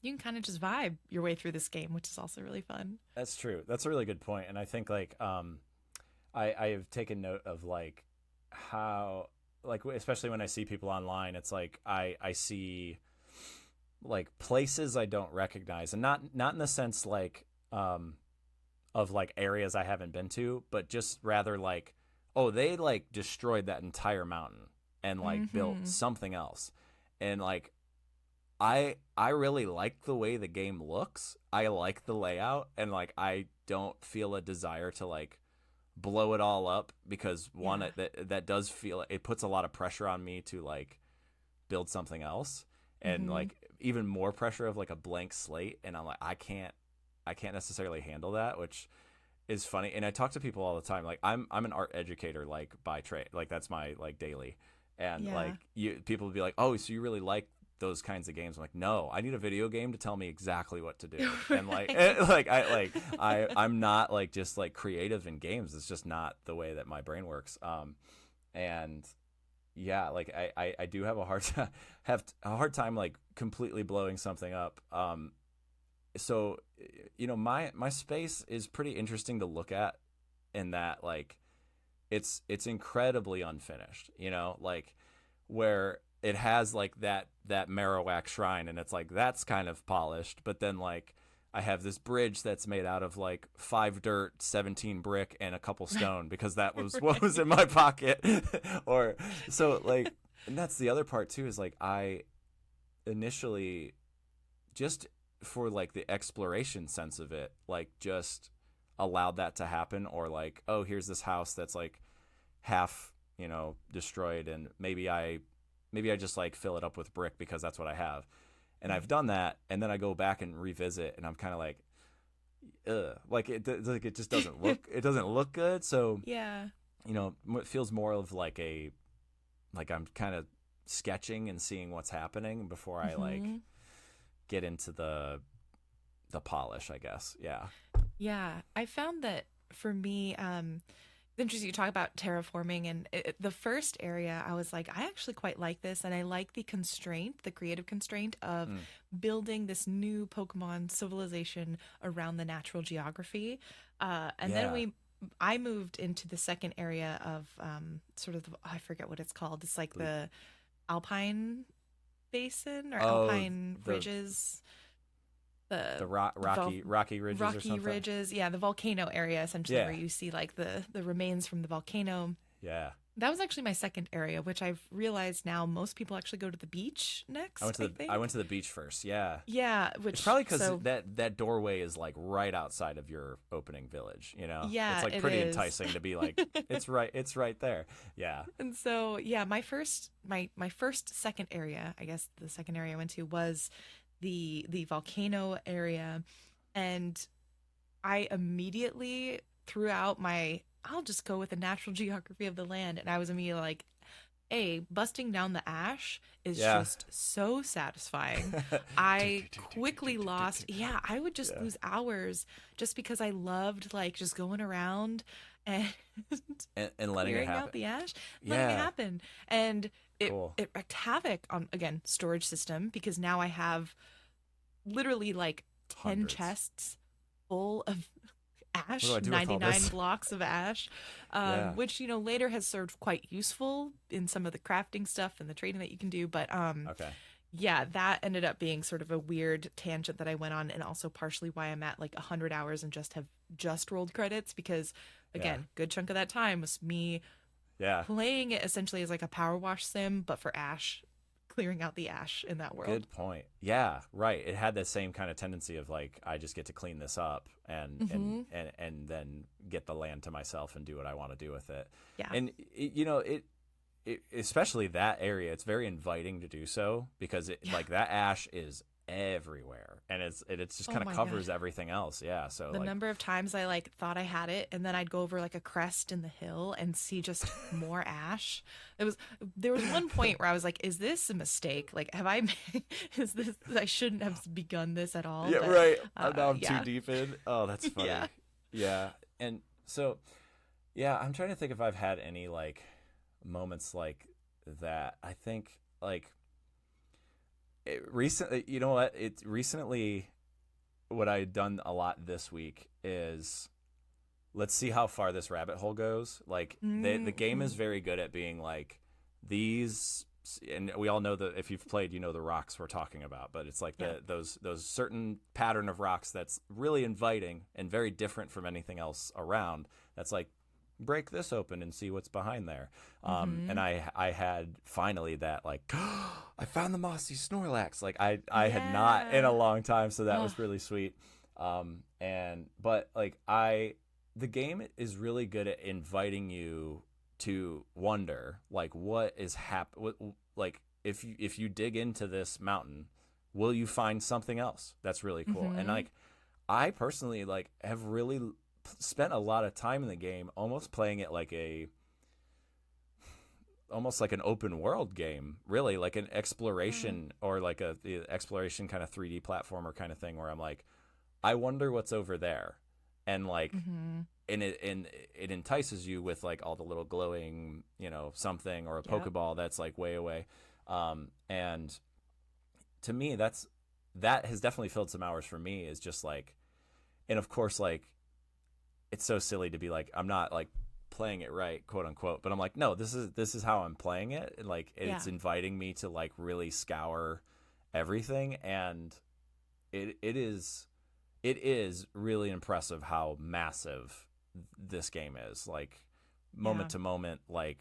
you can kind of just vibe your way through this game, which is also really fun. that's true. That's a really good point. And I think like I have taken note of like how like especially when I see people online, it's like I see like places I don't recognize, and not in the sense like of like areas I haven't been to, but just rather like, oh, they like destroyed that entire mountain and like built Mm-hmm. something else. And like I really like the way the game looks. I like the layout, and like I don't feel a desire to like blow it all up, because one, Yeah. that does feel, it puts a lot of pressure on me to like build something else, and Mm-hmm. like even more pressure of like a blank slate, and I'm like I can't necessarily handle that, which is funny. And I talk to people all the time. Like I'm an art educator, like by trade. Like that's my like daily. And Yeah. like people would be like, "Oh, so you really like those kinds of games?" I'm like, "No, I need a video game to tell me exactly what to do." And like Right. I'm not like just like creative in games. It's just not the way that my brain works. And yeah, like I do have a have a hard time like completely blowing something up. So my space is pretty interesting to look at, in that like it's incredibly unfinished, like where it has like that Marowak shrine, and it's like that's kind of polished, but then like I have this bridge that's made out of like 5 dirt, 17 brick, and a couple stone, because that was what was Right. in my pocket. Or so like, and that's the other part too, is like I initially, just for like the exploration sense of it, like just allowed that to happen. Or like, oh, here's this house that's like half, destroyed, and maybe I just like fill it up with brick because that's what I have. And I've Right. done that, and then I go back and revisit, and I'm kind of like, like it just doesn't look it doesn't look good. So Yeah. it feels more of like I'm kind of sketching and seeing what's happening before I like Mm-hmm. get into the polish, I guess. Yeah. Yeah. I found that for me, it's interesting you talk about terraforming, and the first area I was like, I actually quite like this, and I like the constraint, the creative constraint of Mm. building this new Pokemon civilization around the natural geography. And then Yeah. I moved into the second area of sort of I forget what it's called. It's like The, the Alpine Basin or oh, Alpine the Ridges, the the rocky ridges or rocky something. ridges. Yeah, the volcano area essentially Yeah. where you see like the remains from the volcano. Yeah. That was actually my second area, which I've realized now most people actually go to the beach next, I I think. went to the beach first. Yeah. Yeah, It's which probably because so that doorway is like right outside of your opening village. It's yeah, like it pretty is. enticing to be like, it's right there. Yeah. And so yeah, my first second area, I guess the second area I went to was the volcano area, and I immediately threw out my I'll just go with the natural geography of the land, and I was immediately like, busting down the ash is Yeah. just so satisfying. I quickly lost, yeah, I would just Yeah. lose hours just because I loved like just going around and And letting it clearing out happen. the ash, letting it Yeah. happen. And Cool. it wreaked havoc on, again, storage system, because now I have literally like 10 Hundreds. chests full of What do ash, I do with all 99 this? blocks of ash, Yeah. which, later has served quite useful in some of the crafting stuff and the trading that you can do. But Okay. yeah, that ended up being sort of a weird tangent that I went on, and also partially why I'm at like 100 hours and just have just rolled credits, because, Yeah. again, good chunk of that time was me Yeah. playing it essentially as like a power wash sim, but for ash, clearing out the ash in that world. Good point. Yeah, right. It had the same kind of tendency of like I just get to clean this up Mm-hmm. and then get the land to myself and do what I want to do with it. Yeah. And it especially that area, it's very inviting to do so because Yeah. like that ash is everywhere and it's just Oh kind of my covers God. everything else. Yeah, so The like number of times I like thought I had it, and then I'd go over like a crest in the hill and see just more ash. There was one point where I was like, is this a mistake? Like, have I is this I shouldn't have begun this at all? yeah, But right. Now I'm yeah. too deep in. Oh, that's funny. Yeah. Yeah. And so yeah, I'm trying to think if I've had any like moments like that. I think like recently, you know what? It recently what I've done a lot this week is let's see how far this rabbit hole goes. Like the game is Mm-hmm. very good at being like these, and we all know that if you've played, you know the rocks we're talking about. But it's like Yeah. those certain pattern of rocks that's really inviting and very different from anything else around. That's like break this open and see what's behind there. Mm-hmm. And I had finally that like I found the mossy Snorlax. Like I had not in Yeah. a long time, so that Oh, was really sweet. But like the game is really good at inviting you to wonder like what is like if you dig into this mountain, will you find something else that's really cool? And mm-hmm. like I personally like have really spent a lot of time in the game almost playing it like almost like an open world game, really like an exploration or like the exploration kind of 3D platformer kind of thing where I'm like, I wonder what's over there. And like, Mm-hmm. and it entices you with like all the little glowing, something or a Yep. Pokeball that's like way away. And to me, that has definitely filled some hours for me is just like, and of course, like, it's so silly to be like, I'm not like playing it right, quote unquote, but I'm like, no, this is how I'm playing it. And like, it's Yeah. inviting me to like really scour everything. And it is really impressive how massive this game is. Like Yeah. moment to moment, like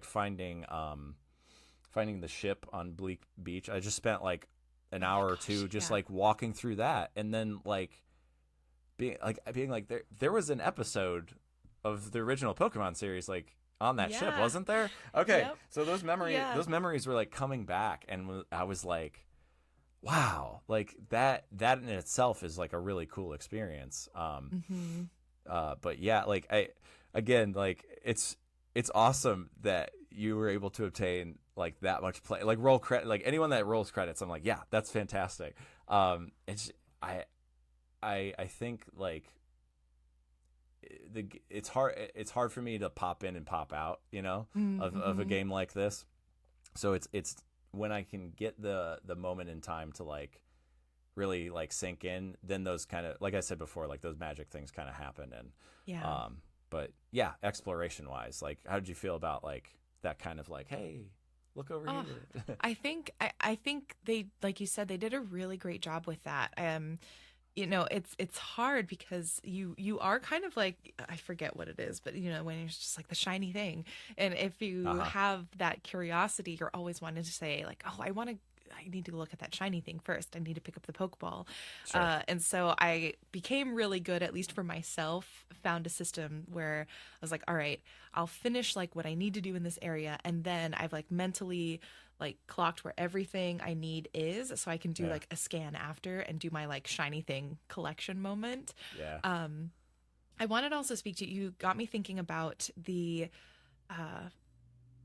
finding the ship on Bleak Beach. I just spent like an Oh my hour or gosh. two just Yeah. like walking through that, and then like being like there was an episode of the original Pokemon series like on that ship, Yeah. wasn't there? Okay, Yep. so those Yeah. memories were like coming back, and I was like, wow, like that in itself is like a really cool experience. Mm-hmm. But yeah, like I again, like it's awesome that you were able to obtain like that much play, like roll credit, like anyone that rolls credits, I'm like, yeah, that's fantastic. It's I I think like it's hard for me to pop in and pop out, you know, of a Mm-hmm. game like this. So it's when I can get the moment in time to like really like sink in, then those kind of, like I said before, like those magic things kind of happen. And Yeah. um but yeah, exploration wise, like how did you feel about like that kind of like, hey, look over Oh, here? I think they, like you said, they did a really great job with that. It's hard because you are kind of like, I forget what it is, but when you're just like the shiny thing, and if you Uh-huh. have that curiosity, you're always wanting to say like, oh, I need to look at that shiny thing first. I need to pick up the Pokeball. Sure. And so I became really good, at least for myself, found a system where I was like, all right, I'll finish like what I need to do in this area. And then I've like mentally like clocked where everything I need is, so I can do Yeah. like a scan after and do my like shiny thing collection moment. Yeah. Um, I wanted to also speak to you. You got me thinking about uh,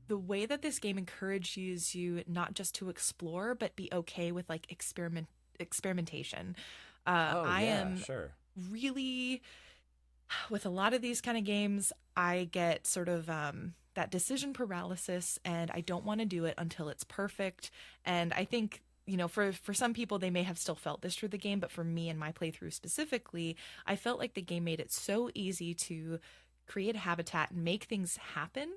the way that this game encourages you not just to explore, but be okay with like experimentation. Oh I yeah, am sure. really, with a lot of these kind of games, I get sort of that decision paralysis, and I don't want to do it until it's perfect. And I think, for some people, they may have still felt this through the game, but for me and my playthrough specifically, I felt like the game made it so easy to create a habitat and make things happen,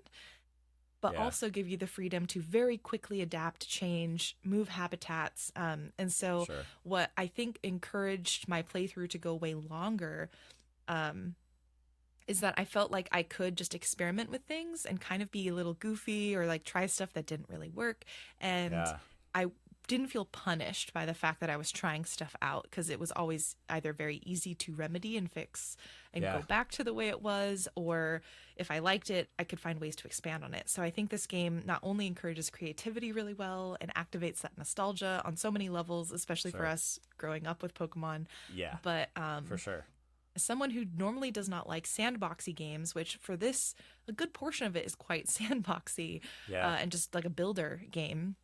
but Yeah. also give you the freedom to very quickly adapt, change, move habitats. And so, Sure. what I think encouraged my playthrough to go way longer um, is that I felt like I could just experiment with things and kind of be a little goofy or like try stuff that didn't really work. And Yeah. I didn't feel punished by the fact that I was trying stuff out, because it was always either very easy to remedy and fix and Yeah. go back to the way it was, or if I liked it, I could find ways to expand on it. So I think this game not only encourages creativity really well and activates that nostalgia on so many levels, especially for Sure. us growing up with Pokemon, Yeah, but for sure. as someone who normally does not like sandboxy games, which for this, a good portion of it is quite sandboxy Yeah. and just like a builder game,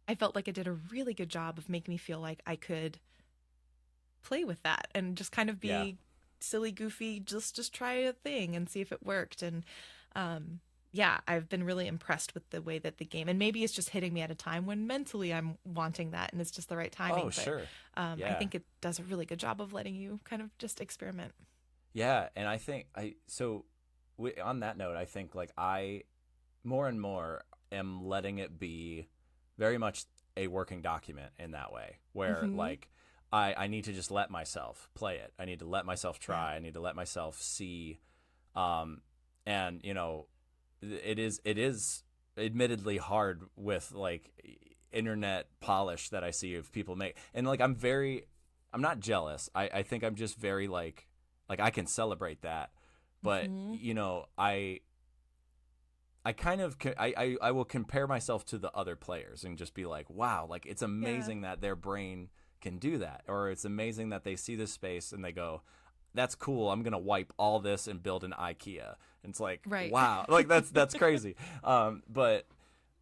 I felt like it did a really good job of making me feel like I could play with that and just kind of Yeah. be silly, goofy, just try a thing and see if it worked. And um, yeah, I've been really impressed with the way that the game, and maybe it's just hitting me at a time when mentally I'm wanting that and it's just the right Oh, timing. But sure. I Yeah. think it does a really good job of letting you kind of just experiment. Yeah, and I think on that note, I think like I more and more am letting it be very much a working document in that way, where Mm-hmm. like I need to just let myself play it. I need to let myself Yeah. try. I need to let myself see. Um, and it is admittedly hard with like internet polish that I see of people make, and like I'm not jealous. I think I'm just very like I can celebrate that, but Mm-hmm. I kind of I will compare myself to the other players and just be like, wow, like it's Yeah. amazing that their brain can do that, or it's amazing that they see this space and they go, that's cool. I'm gonna wipe all this and build an IKEA. And it's like, Right. wow, like that's crazy. But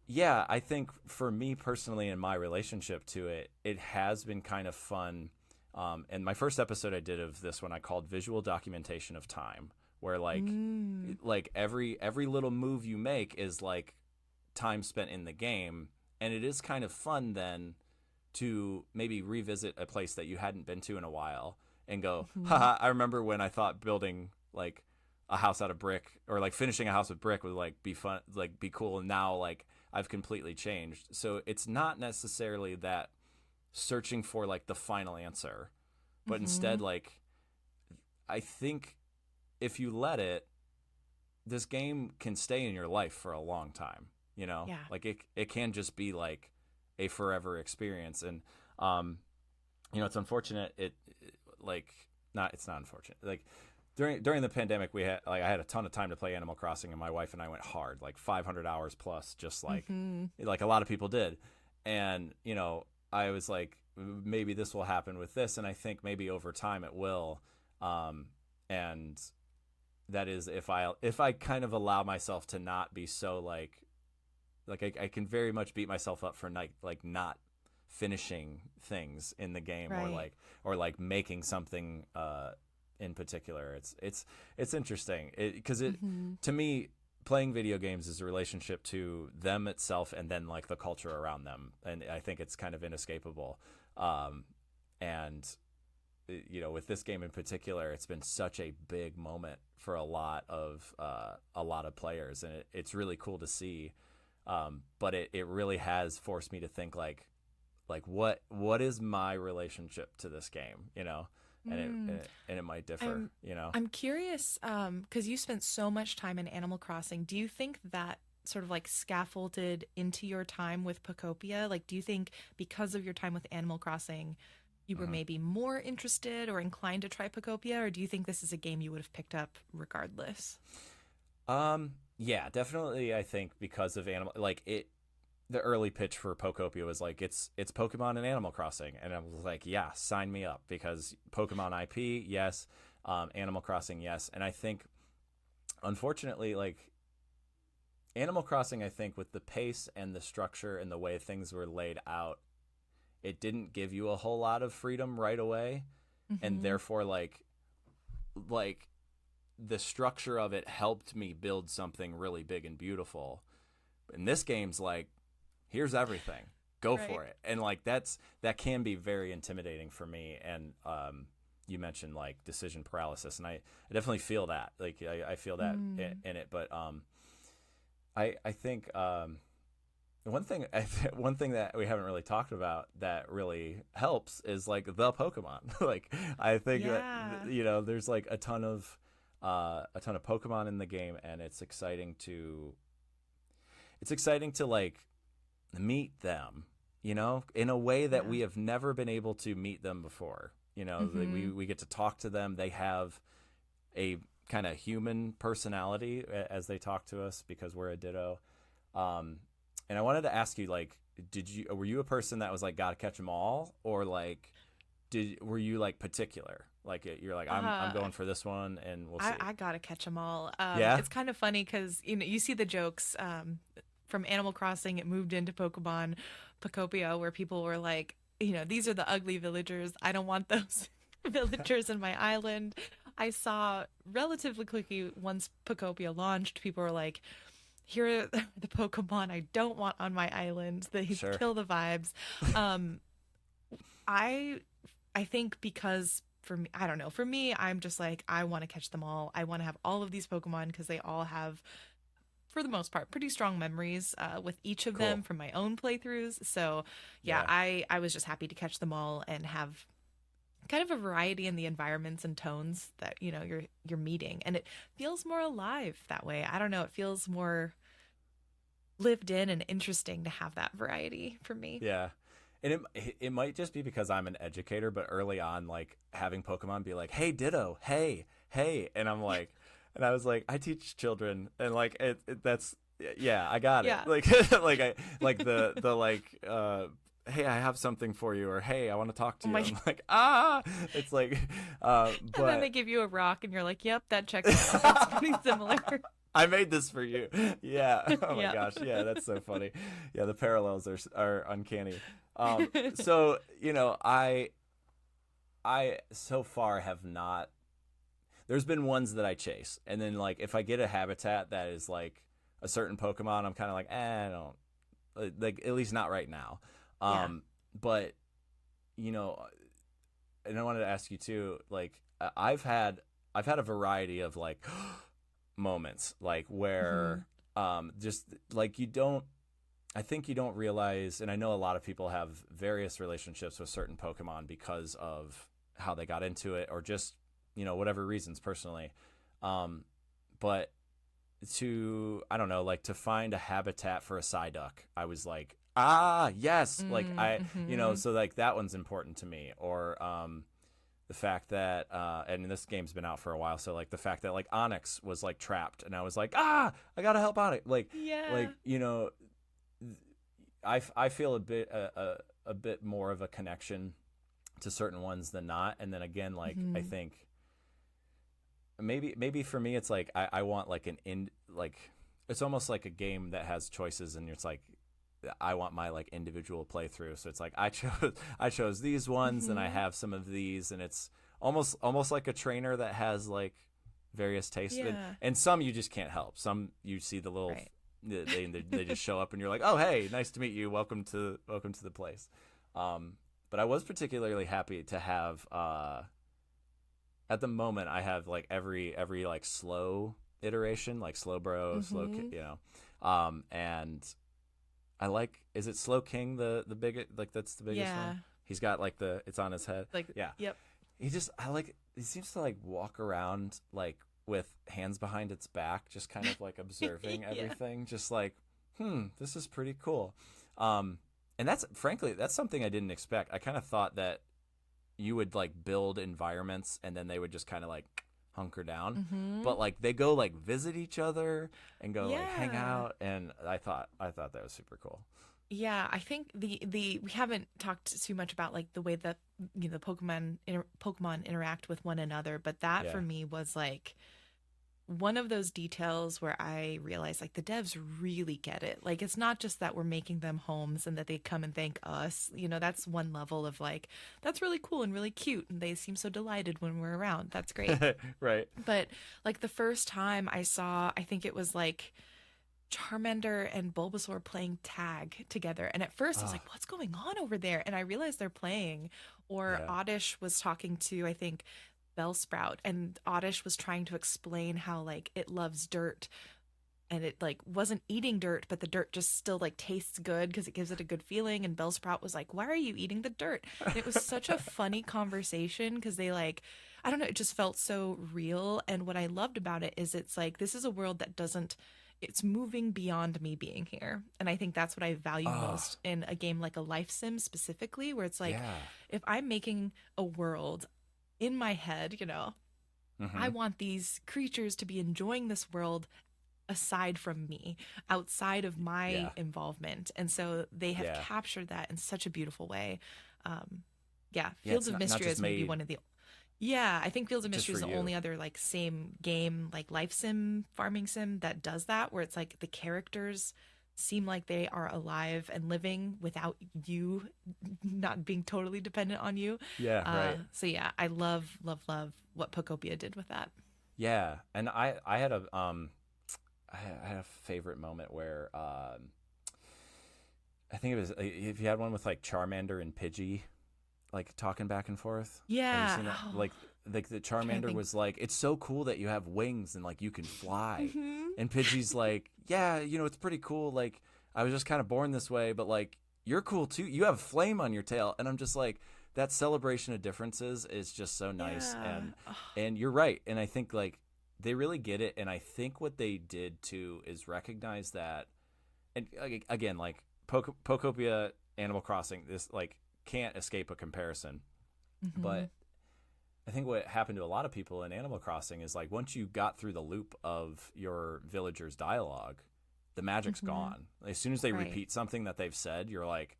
yeah, I think for me personally in my relationship to it, it has been kind of fun. And my first episode I did of this one I called Visual Documentation of Time, where Mm. like every little move you make is like time spent in the game, and it is kind of fun then to maybe revisit a place that you hadn't been to in a while and go, Mm-hmm. haha, I remember when I thought building like a house out of brick or like finishing a house with brick would like be fun, like be cool, and now like I've completely changed. So it's not necessarily that searching for like the final answer, but Mm-hmm. instead like I think if you let it, this game can stay in your life for a long time. You know, Yeah. like it can just be like a forever experience. And um, it's unfortunate. Like not it's not unfortunate. Like during the pandemic, we had like I had a ton of time to play Animal Crossing, and my wife and I went hard, like 500 hours plus, just Mm-hmm. like a lot of people did. And I was like, maybe this will happen with this, and I think maybe over time it will. And that is if I kind of allow myself to not be so I can very much beat myself up for not finishing things in the game, Right. or making something in particular. It's interesting because Mm-hmm. to me, playing video games is a relationship to them itself and then like the culture around them, and I think it's kind of inescapable. And with this game in particular, it's been such a big moment for a lot of players, and it's really cool to see. But it really has forced me to think what is my relationship to this game, Mm. and it might differ, I'm I'm curious, because you spent so much time in Animal Crossing. Do you think that sort of like scaffolded into your time with Pokopia? Like, do you think because of your time with Animal Crossing, you were Mhm. maybe more interested or inclined to try Pokopia, or do you think this is a game you would have picked up regardless? Yeah, definitely. I think because of animal, the early pitch for Pokopia was like it's Pokemon and Animal Crossing, and I was like, yeah, sign me up because Pokemon IP, yes, Animal Crossing, yes, and I think unfortunately, like Animal Crossing, I think with the pace and the structure and the way things were laid out, it didn't give you a whole lot of freedom right away, and Mm-hmm. therefore like the structure of it helped me build something really big and beautiful. And this game's like, here's everything, go Right. for it, and that can be very intimidating for me. And you mentioned like decision paralysis, and I definitely feel that. Like I feel that Mm. in it, but I think one thing that we haven't really talked about that really helps is like the Pokemon. Like I think that Yeah. there's like a ton of Pokemon in the game, and it's exciting to like meet them, in a way that Yeah. we have never been able to meet them before. Mm-hmm. We get to talk to them. They have a kind of human personality as they talk to us because we're a Ditto. Um, and I wanted to ask you, like, were you a person that was like, gotta catch them all, or like, were you like particular? Like, you're like, I'm Uh, going for this one, and we'll I see. I gotta catch them all. Yeah, It's kind of funny because you see the jokes from Animal Crossing. It moved into Pokemon Pokopia where people were like, these are the ugly villagers. I don't want those villagers in my island. I saw relatively quickly once Pokopia launched, people were like, here are the Pokemon I don't want on my island. They sure, kill the vibes. Um, I I think because for me, I don't know. For me, I'm just like I want to catch them all. I want to have all of these Pokemon because they all have, for the most part, pretty strong memories with each of them cool, from my own playthroughs. So yeah, yeah, I was just happy to catch them all and have kind of a variety in the environments and tones that you're meeting, and it feels more alive that way. I don't know. It feels more lived in and interesting to have that variety for me. yeah. And it might just be because I'm an educator, but early on, like having Pokemon be like, "Hey, Ditto, hey, hey," and I was like, I teach children, and like that's yeah, I got it. Yeah. Like the like hey, I have something for you, or hey, I want to talk Oh to you. my. I'm like, it's like, And then but they give you a rock, and you're like, "Yep, that checks out. That's pretty similar." I made this for you. Yeah. Oh my Yeah. gosh. Yeah, that's so funny. Yeah, the parallels are uncanny. So I so far have not. There's been ones that I chase, and then like if I get a habitat that is like a certain Pokemon, I'm kind of like, I don't like, at least not right now. Yeah. But you know, and I wanted to ask you too. Like I've had a variety of like moments, like Hmm. where just like you don't. I think you don't realize, and I know a lot of people have various relationships with certain Pokemon because of how they got into it, or just whatever reasons personally. Um, but I don't know, like to find a habitat for a Psyduck, I was like, yes, like Mm-hmm. so like that one's important to me. Or the fact that and this game's been out for a while, so like the fact that like Onyx was like trapped, and I was like, I gotta help Onyx, like Yeah. like I feel a bit a bit more of a connection to certain ones than not. And then again, like I think maybe for me it's like I want like it's almost like a game that has choices, and it's like I want my like individual playthrough. So it's like I chose these ones, and I have some of these, and it's almost like a trainer that has like various tastes, and some you just can't help. Some you see the little they just show up, and you're like, oh hey, nice to meet you, welcome to the place. But I was particularly happy to have at the moment I have like every like slow iteration, like slow bro, slow and I like, is it Slow King the biggest, like that's the biggest one? He's got like it's on his head. Like yep. He seems to like walk around like with hands behind its back, just kind of like observing everything, just like, this is pretty cool. And that's something I didn't expect. I kind of thought that you would like build environments and then they would just kind of like hunker down, but like they go like visit each other and go like hang out, and I thought that was super cool. Yeah, I think we haven't talked too much about like the way that the Pokemon interact with one another, but that for me was like one of those details where I realized like the devs really get it. Like it's not just that we're making them homes and that they come and thank us. That's one level of like, that's really cool and really cute, and they seem so delighted when we're around. That's great. Right. But like the first time I saw, I think it was like Charmander and Bulbasaur playing tag together, and at first I was like, what's going on over there? And I realized they're playing. Or Oddish was talking to, I think, Bellsprout, and Oddish was trying to explain how like it loves dirt, and it like wasn't eating dirt, but the dirt just still like tastes good because it gives it a good feeling. And Bellsprout was like, why are you eating the dirt? And it was such a funny conversation because they like, I don't know, it just felt so real. And what I loved about it is it's like, this is a world that it's moving beyond me being here. And I think that's what I value most in a game like a life sim specifically, where it's like, if I'm making a world in my head, I want these creatures to be enjoying this world aside from me, outside of my involvement. And so they have captured that in such a beautiful way. Fields of Mystery is maybe one of the... Yeah, I think Fields of Mystery is the only other like same game, like life sim, farming sim that does that, where it's like the characters seem like they are alive and living without you not being totally dependent on you. Right. So yeah, I love what Pokopia did with that. Yeah, and I had a favorite moment where I think it was, if you had one with like Charmander and Pidgey like talking back and forth. Yeah. Have you seen that? Like the Charmander was like, it's so cool that you have wings and like you can fly. And Pidgey's like, yeah, it's pretty cool. Like I was just kind of born this way, but like you're cool too. You have flame on your tail. And I'm just like, that celebration of differences is just so nice. And you're right. And I think like they really get it. And I think what they did too is recognize that. And again, like Pokopia, Animal Crossing, this like can't escape a comparison. But I think what happened to a lot of people in Animal Crossing is like once you got through the loop of your villagers' dialogue, the magic's gone. As soon as they repeat something that they've said, you're like,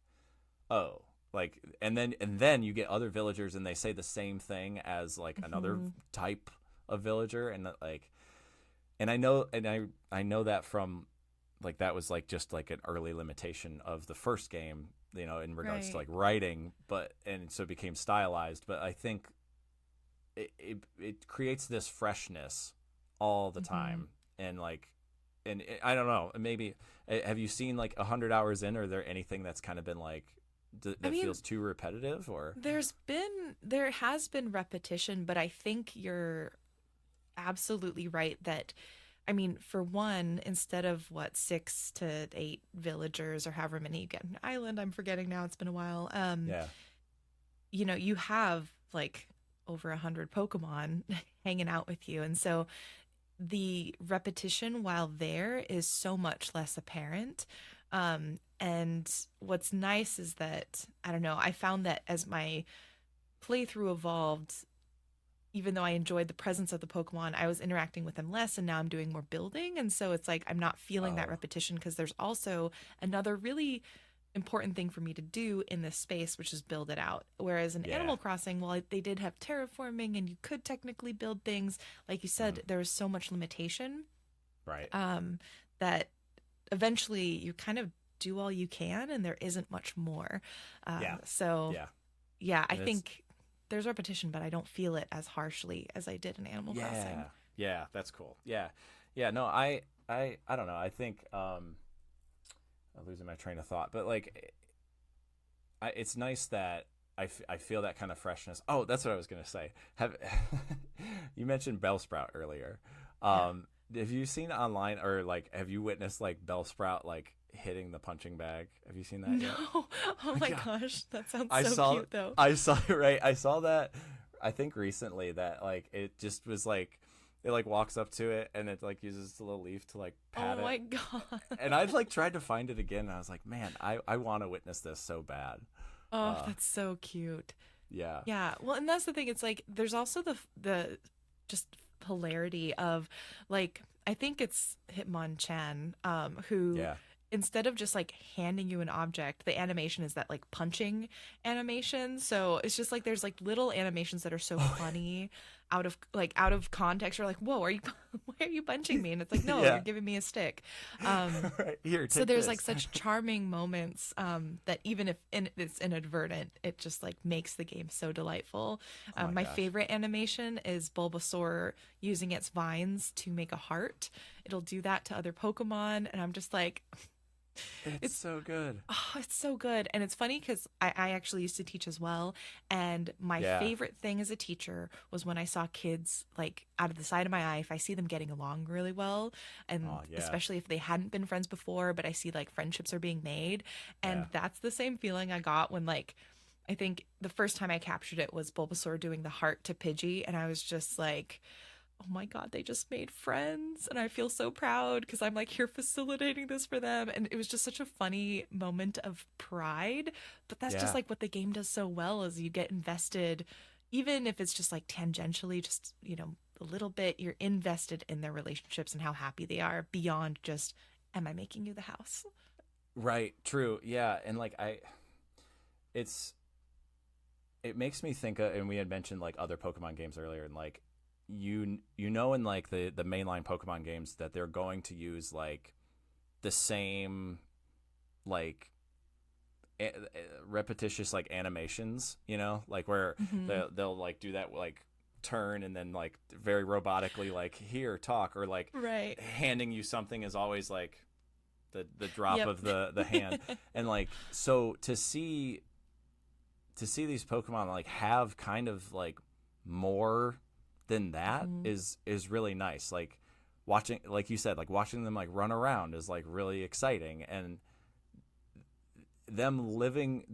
oh, like, and then you get other villagers and they say the same thing as like another type of villager, and like, and I know that from like that was like just like an early limitation of the first game, in regards to like writing, and so it became stylized. But I think it creates this freshness all the time, and like, I don't know, maybe have you seen like 100 hours in, or is there anything that's kind of been like that feels too repetitive? Or there has been repetition, but I think you're absolutely right that, I mean, for one, instead of 6 to 8 villagers or however many you get on an island, I'm forgetting now, it's been a while. You have like over 100 Pokemon hanging out with you. And so the repetition while there is so much less apparent. And what's nice is that, I don't know, I found that as my playthrough evolved, even though I enjoyed the presence of the Pokemon, I was interacting with them less, and now I'm doing more building. And so it's like I'm not feeling that repetition, because there's also another really important thing for me to do in this space, which is build it out. Whereas in Yeah. Animal Crossing, while they did have terraforming and you could technically build things, like you said, there was so much limitation Right. that eventually you kind of do all you can and there isn't much more. Yeah. So, Yeah. yeah, I And it's think there's repetition, but I don't feel it as harshly as I did in Animal yeah. Crossing. Yeah, that's cool. Yeah. Yeah, no, I don't know. I think I'm losing my train of thought, but like it's nice that I feel that kind of freshness. Oh, that's what I was going to say. Have you mentioned Bellsprout earlier? Yeah. Have you seen online or like have you witnessed like Bellsprout like hitting the punching bag? Have you seen that yet? No. Oh my Yeah. gosh. That sounds I so saw cute, though. I saw right. I saw that I think recently that like it just was like it like walks up to it and it like uses a little leaf to like pat Oh it. my God. And I like tried to find it again and I was like, man, I want to witness this so bad. Oh, Uh that's so cute. yeah. Yeah. Well, and that's the thing. It's like there's also the just hilarity of like I think it's Hitmonchan who Yeah. instead of just like handing you an object, the animation is that like punching animation. So it's just like there's like little animations that are so funny out of context. You're like, whoa, are you why are you punching me? And it's like, no, Yeah. you're giving me a stick. Um, Right. Here, so take there's this. like such charming moments that even if it's inadvertent, it just like makes the game so delightful. Oh my My gosh. favorite animation is Bulbasaur using its vines to make a heart. It'll do that to other Pokemon, and I'm just like, It's so good. oh, it's so good. And it's funny because I actually used to teach as well. And my Yeah. favorite thing as a teacher was when I saw kids, like out of the side of my eye, if I see them getting along really well, and Oh yeah. especially if they hadn't been friends before, but I see like friendships are being made. Yeah. And that's the same feeling I got when, like, I think the first time I captured it was Bulbasaur doing the heart to Pidgey. And I was just like, oh my God, they just made friends. And I feel so proud because I'm like here facilitating this for them. And it was just such a funny moment of pride. But that's just Yeah. like what the game does so well is you get invested, even if it's just like tangentially, just, a little bit, you're invested in their relationships and how happy they are beyond just, am I making you the house? Right. True. Yeah. And like it's it makes me think of, and we had mentioned like other Pokemon games earlier, and like you know in like the mainline Pokemon games that they're going to use like the same like repetitious like animations, like where Hmm. they'll like do that like turn and then like very robotically like here talk or like Right. handing you something is always like the drop Yep. of the hand and like so to see these Pokemon like have kind of like more than that Mhm. is really nice. Like watching, like you said, like watching them like run around is like really exciting, and them living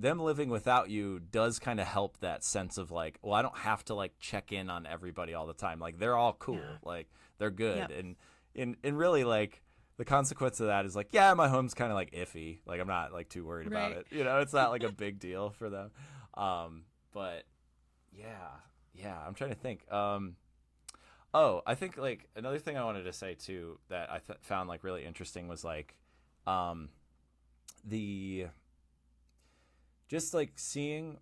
without you does kind of help that sense of like, well, I don't have to like check in on everybody all the time. Like they're all cool, Yeah. like they're good, Yep. and in really like the consequence of that is like, yeah, my home's kind of like iffy. Like I'm not like too worried about Right. it. It's not like a big deal for them. But yeah, I'm trying to think. Oh, I think like another thing I wanted to say too that I found like really interesting was like, the just like seeing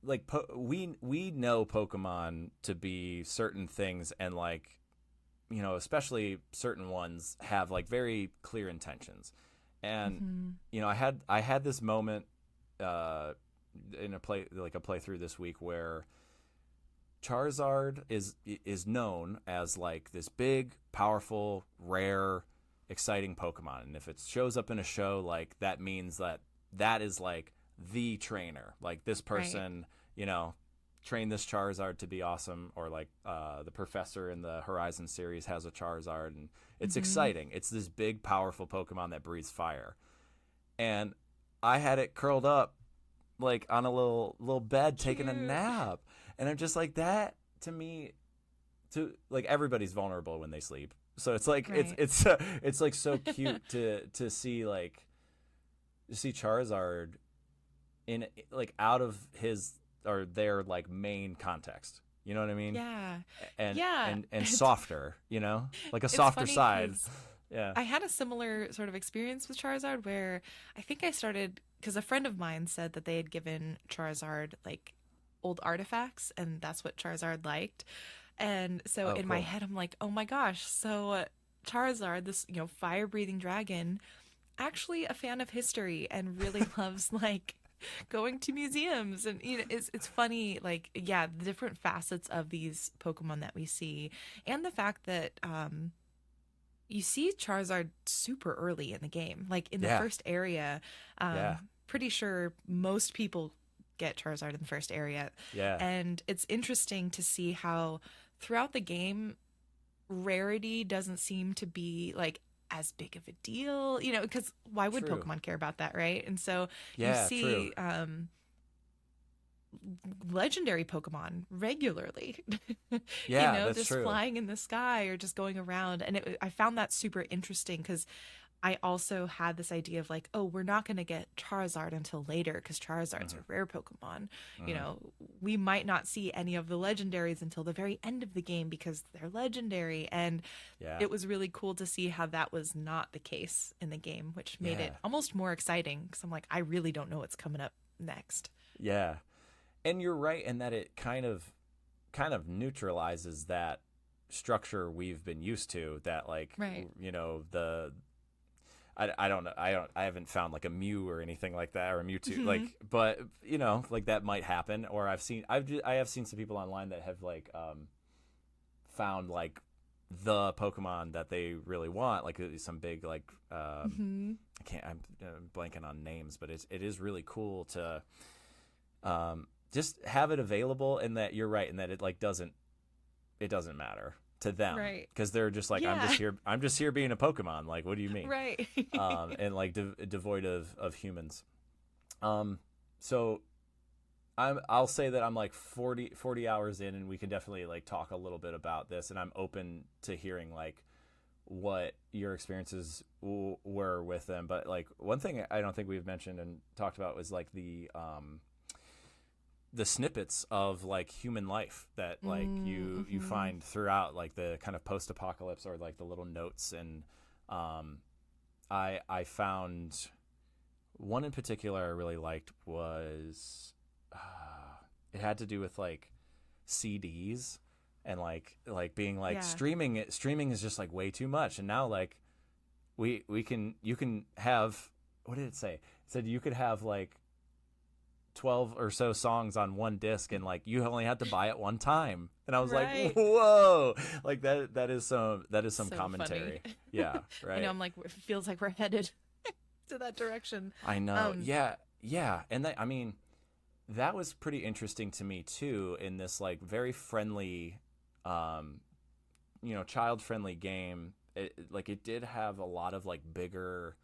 like we know Pokemon to be certain things, and like especially certain ones have like very clear intentions, and Hmm. I had this moment in a playthrough this week where Charizard is known as like this big, powerful, rare, exciting Pokemon, and if it shows up in a show, like that means that is like the trainer, like this Right. person, trained this Charizard to be awesome, or like the professor in the Horizon series has a Charizard, and it's Hmm. exciting. It's this big, powerful Pokemon that breathes fire, and I had it curled up like on a little bed taking a Cute. nap, and I'm just like that to me to like everybody's vulnerable when they sleep, so it's like it's Right. it's it's like so cute to see like to see Charizard in like out of his or their like main context, you know what I mean, Yeah. and Yeah. and softer, like a It's softer funny side. because Yeah. I had a similar sort of experience with Charizard where I think I started because a friend of mine said that they had given Charizard like old artifacts and that's what Charizard liked. And so Oh, in my cool. head, I'm like, oh my gosh, so Charizard, this, fire breathing dragon, actually a fan of history and really loves like going to museums and it's funny like yeah the different facets of these Pokemon that we see and the fact that you see Charizard super early in the game. Like in the Yeah. first area, Yeah. pretty sure most people get Charizard in the first area. Yeah. And it's interesting to see how throughout the game, rarity doesn't seem to be like as big of a deal, because why would True. Pokemon care about that, right? And so you Yeah, true. see legendary Pokemon regularly, Yeah, that's just true. flying in the sky or just going around. And I found that super interesting because I also had this idea of like, oh, we're not going to get Charizard until later because Charizard's a Hmm. rare Pokemon. You Hmm. know, we might not see any of the legendaries until the very end of the game because they're legendary. And Yeah. it was really cool to see how that was not the case in the game, which made it Yeah. almost more exciting because I'm like, I really don't know what's coming up next. Yeah. And you're right in that it kind of neutralizes that structure we've been used to, that like Right. the I don't know, I haven't found like a Mew or anything like that, or a Mewtwo, like, Hmm. but like that might happen. Or I have seen some people online that have like found like the Pokemon that they really want, like some big like Hmm. I'm blanking on names, but it is really cool to just have it available, and that you're right, and that it doesn't matter to them, Right. because they're just like, Yeah. I'm just here being a Pokemon, like, what do you mean? Right. And like devoid of humans. So I'll say that I'm like 40 hours in, and we can definitely like talk a little bit about this, and I'm open to hearing like what your experiences were with them. But like one thing I don't think we've mentioned and talked about was like the snippets of like human life that like you Mm-hmm. find throughout like the kind of post-apocalypse, or like the little notes. And um I found one in particular I really liked was it had to do with like CDs, and like being like Yeah. streaming is just like way too much. And now like we can you can have, what did it say? It said you could have like 12 or so songs on one disc, and like you only had to buy it one time. And I was like, Right. whoa, like that is some So funny. commentary. Yeah, I know. right. I'm like, it feels like we're headed to that direction. I know. Um, Yeah, yeah. And that, I mean, that was pretty interesting to me too, in this like very friendly, um child friendly game. Like it did have a lot of like bigger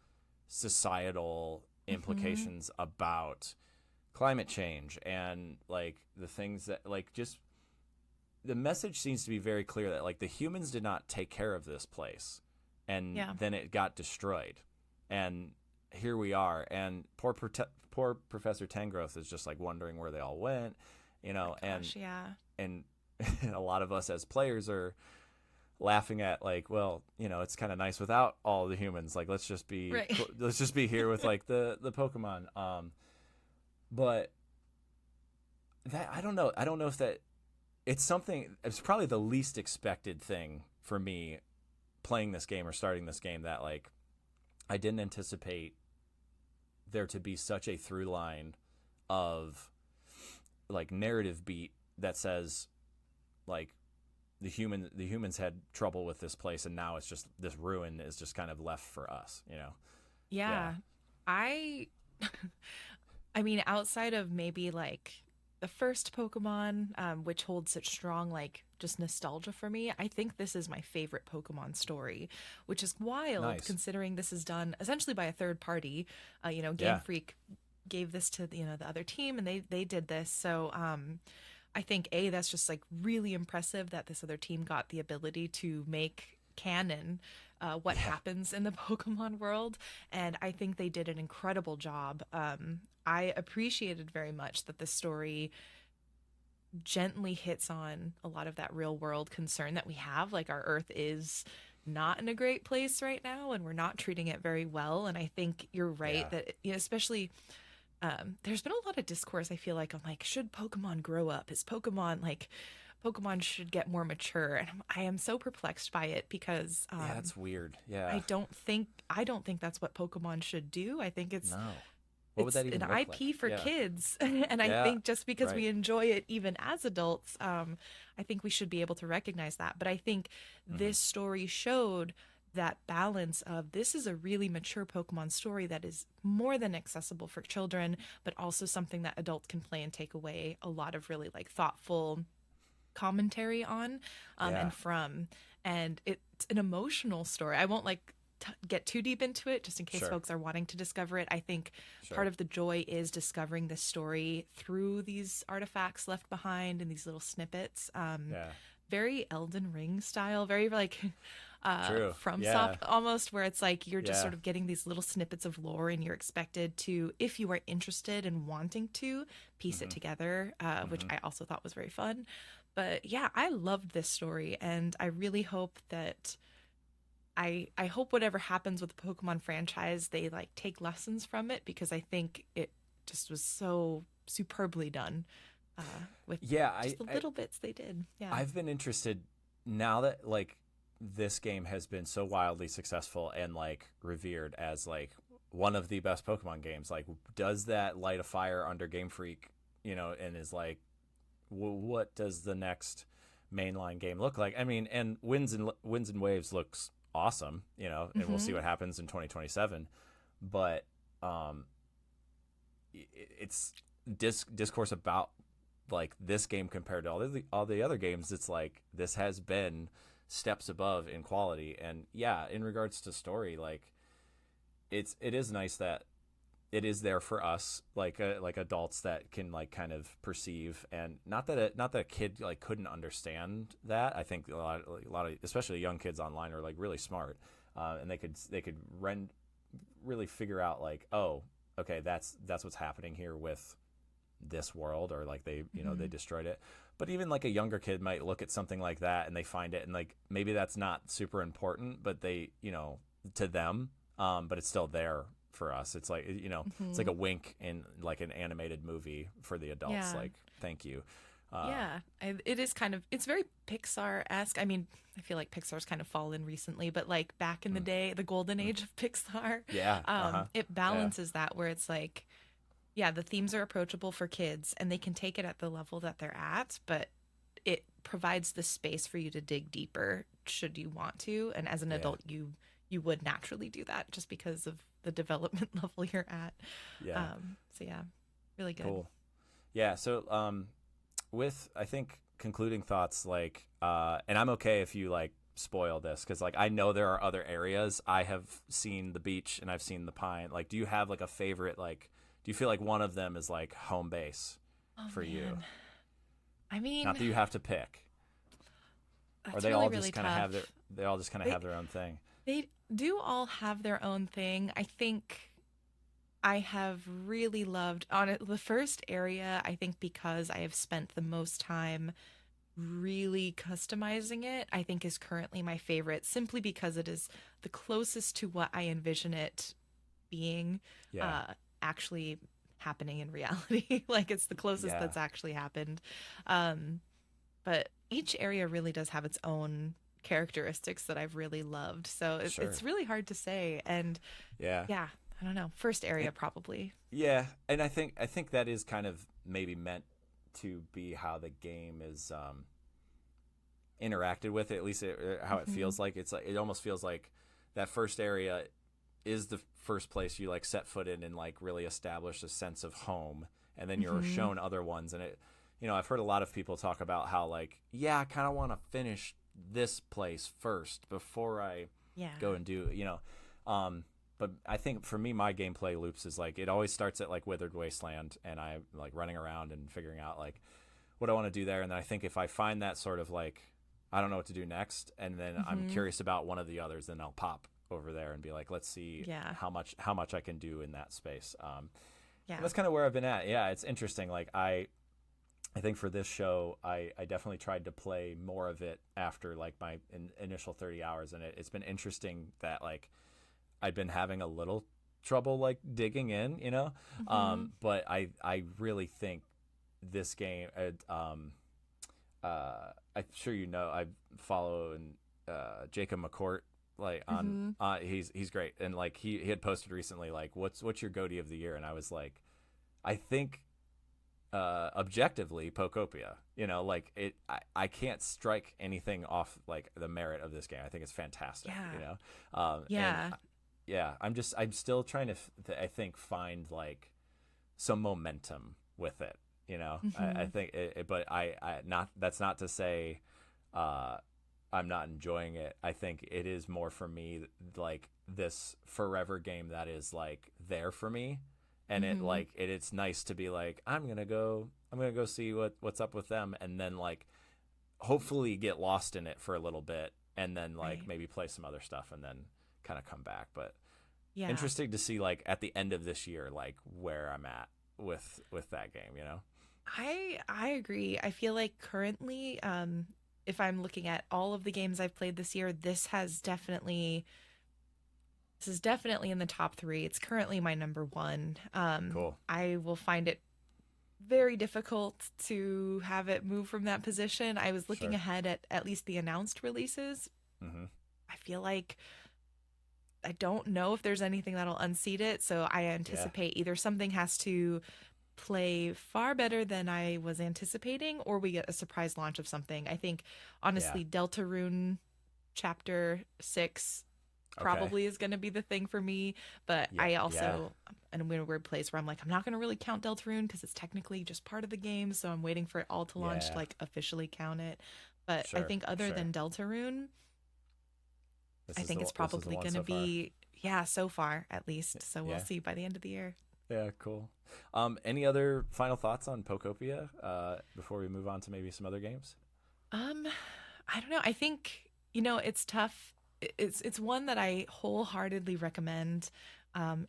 societal mhm. implications about climate change, and like the things that like just the message seems to be very clear that like the humans did not take care of this place, and Yeah. then it got destroyed, and here we are. And poor Professor Tangrowth is just like wondering where they all went, My and gosh. Yeah. and a lot of us as players are laughing at like, well, it's kind of nice without all the humans, like Right. let's just be here with like the Pokemon. But that, I don't know if that, it's probably the least expected thing for me playing this game or starting this game, that like I didn't anticipate there to be such a through line of like narrative beat that says like the humans had trouble with this place, and now it's just this ruin is just kind of left for us. Yeah. Yeah. I. I mean, outside of maybe like the first Pokemon, which holds such strong like just nostalgia for me, I think this is my favorite Pokemon story, which is wild Nice. considering this is done essentially by a third party. Game Yeah. Freak gave this to the other team, and they did this. So I think that's just like really impressive that this other team got the ability to make canon what Yeah. happens in the Pokemon world, and I think they did an incredible job. I appreciated very much that the story gently hits on a lot of that real world concern that we have. Like our Earth is not in a great place right now, and we're not treating it very well. And I think you're right Yeah. that, especially there's been a lot of discourse. I feel like I'm like, should Pokemon grow up? Is Pokemon like Pokemon should get more mature? And I am so perplexed by it because Yeah, that's weird. Yeah. I don't think that's what Pokemon should do. I think No. What would it's that an even look like? IP for Yeah. kids. And I Yeah. think just because Right. we enjoy it even as adults, I think we should be able to recognize that. But I think Hmm. this story showed that balance of this is a really mature Pokemon story that is more than accessible for children, but also something that adults can play and take away a lot of really like thoughtful commentary on Yeah. and from. And it's an emotional story. I won't like get too deep into it just in case Sure. folks are wanting to discover it. I think part Sure. of the joy is discovering this story through these artifacts left behind and these little snippets. Yeah. Very Elden Ring style, very like True. from Yeah. soft almost, where it's like you're just Yeah. sort of getting these little snippets of lore and you're expected to, if you are interested and wanting to, piece it Hmm. together, which Hmm. I also thought was very fun. But yeah, I loved this story, and I really hope that I hope whatever happens with the Pokemon franchise, they like take lessons from it because I think it just was so superbly done uh, with Yeah. just the little bits they did. Yeah. I've been interested now that like this game has been so wildly successful and like revered as like one of the best Pokemon games. Like, does that light a fire under Game Freak? And is like, what does the next mainline game look like? I mean, and Winds and Waves looks awesome. And we'll see Hmm. what happens in 2027. But um, it's discourse about like this game compared to all the other games. It's like this has been steps above in quality, and yeah, in regards to story, like it is nice that it is there for us, like adults that can like kind of perceive, and not that a kid like couldn't understand that. I think a lot of especially young kids online are like really smart, and they could really figure out like, oh, okay, that's what's happening here with this world, or like they Hmm. destroyed it. But even like a younger kid might look at something like that and they find it, and like maybe that's not super important, but to them, but it's still there for us. It's like, it's like Hmm. a wink in like an animated movie for the adults, Yeah. like, thank you. uh Yeah, it is kind of, it's very Pixar-esque. I mean, I feel like Pixar's kind of fallen recently, but like back in the mm, day, the golden mm. age of Pixar, Yeah. Uh-huh. it Yeah. balances that where it's like, yeah, the themes are approachable for kids and they can take it at the level that they're at, but it provides the space for you to dig deeper should you want to. And as an Yeah. adult, you would naturally do that just because of the development level you're at. Yeah. So yeah, really good. Cool. Yeah. So with, I think, concluding thoughts, like, and I'm okay if you like spoil this, because like I know there are other areas. I have seen the beach and I've seen the pine. Like, do you have like a favorite? Like, do you feel like one of them is like home base Oh for you? man. I Not mean, that you have to pick, or that's they really, all just really kind of have their tough. they all just kind of They have their own thing. they do all have their own thing. I think I have really loved on it the first area, I think because I have spent the most time really customizing it, I think is currently my favorite simply because it is the closest to what I envision it being Yeah. uh actually happening in reality. Like it's the closest Yeah. that's actually happened. Um but each area really does have its own characteristics that I've really loved. So Sure. it's really hard to say. And Yeah. yeah, I don't know. First And area probably. yeah, and I think that is kind of maybe meant to be how the game is interacted with, at least how it Hmm. feels like. It's like it almost feels like that first area is the first place you like set foot in and like really establish a sense of home, and then you're Hmm. shown other ones. And I've heard a lot of people talk about how like, yeah, I kind of want to finish this place first before I Yeah. go and do, but I think for me, my gameplay loops is like it always starts at like Withered Wasteland, and I like running around and figuring out like what I want to do there. And then I think if I find that sort of like, I don't know what to do next, and then I'm Hmm. curious about one of the others, then I'll pop over there and be like, let's see Yeah. how much I can do in that space. And Yeah. that's kind of where I've been at. Yeah, it's interesting. Like I think for this show, I definitely tried to play more of it after like my initial 30 hours, and it's been interesting that like I've been having a little trouble like digging in, you know. Mm-hmm. But I really think this game, I'm sure you know, I follow Jacob McCourt like on Mm-hmm. he's great, and like he had posted recently like what's your goatee of the year, and I was like, I think objectively Pokopia, you know, like I can't strike anything off like the merit of this game. I think it's fantastic, you Yeah. know. And Yeah. yeah, I'm still trying to I think find like some momentum with it, you know. I Mm-hmm. think but I not that's not to say uh I'm not enjoying it. I think it is more for me like this forever game that is like there for me, and it Mm-hmm. like it's nice to be like I'm gonna go see what's up with them, and then like hopefully get lost in it for a little bit, and then like Right. maybe play some other stuff, and then kind of come back. But Yeah. interesting to see like at the end of this year like where I'm at with that game, you know. I agree. I feel like currently, if I'm looking at all of the games I've played this year, this is definitely in the top three. It's currently my number one. Cool. I will find it very difficult to have it move from that position. I was looking Sure. ahead at least the announced releases. Mm-hmm. I feel like I don't know if there's anything that'll unseat it. So I Yeah. anticipate either something has to play far better than I was anticipating, or we get a surprise launch of something. I think, Yeah. honestly, Deltarune Chapter 6 Okay. probably is going to be the thing for me. But Yeah. I Yeah. also, I'm in a weird place where I'm like, I'm not going to really count Deltarune because it's technically just part of the game. So I'm waiting for it all to launch to Yeah. like officially count it. But I Sure. think other Sure. than Deltarune, This I is think it's this is the probably one going to so far. be, yeah, so far at least. So we'll Yeah. see by the end of the year. Yeah. Cool. Any other final thoughts on Pokopia before we move on to maybe some other games? Um, I don't know. I think, it's tough. It's one that I wholeheartedly recommend.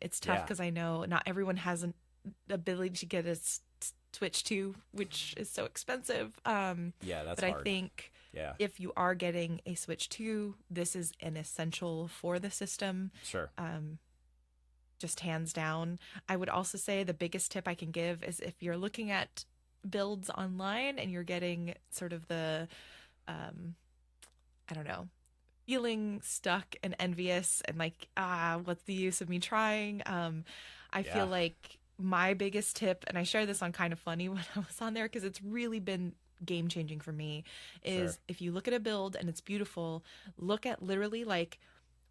It's tough Yeah. because I know not everyone has an ability to get a Switch 2, which is so expensive. Yeah. That's But I hard. think Yeah. if you are getting a Switch 2, this is an essential for the system. Sure. Um, just hands down. I would also say the biggest tip I can give is if you're looking at builds online and you're getting sort of the um I don't know, feeling stuck and envious and like, what's the use of me trying? I feel Yeah. like my biggest tip, and I share this on Kind of Funny when I was on there because it's really been game changing for me, Sure. is if you look at a build and it's beautiful, look at literally like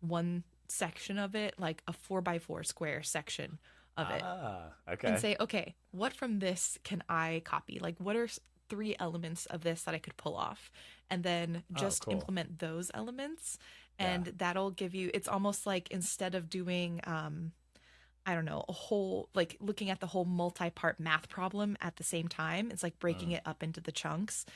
one section of it, like a 4x4 square section of it, and Okay. say, okay, what from this can I copy? Like, what are three elements of this that I could pull off? And then Oh, just cool. implement those elements. Yeah. And that'll give you, it's almost like instead of doing, I don't know, a whole, like looking at the whole multi part math problem at the same time, it's like breaking Mm. it up into the chunks,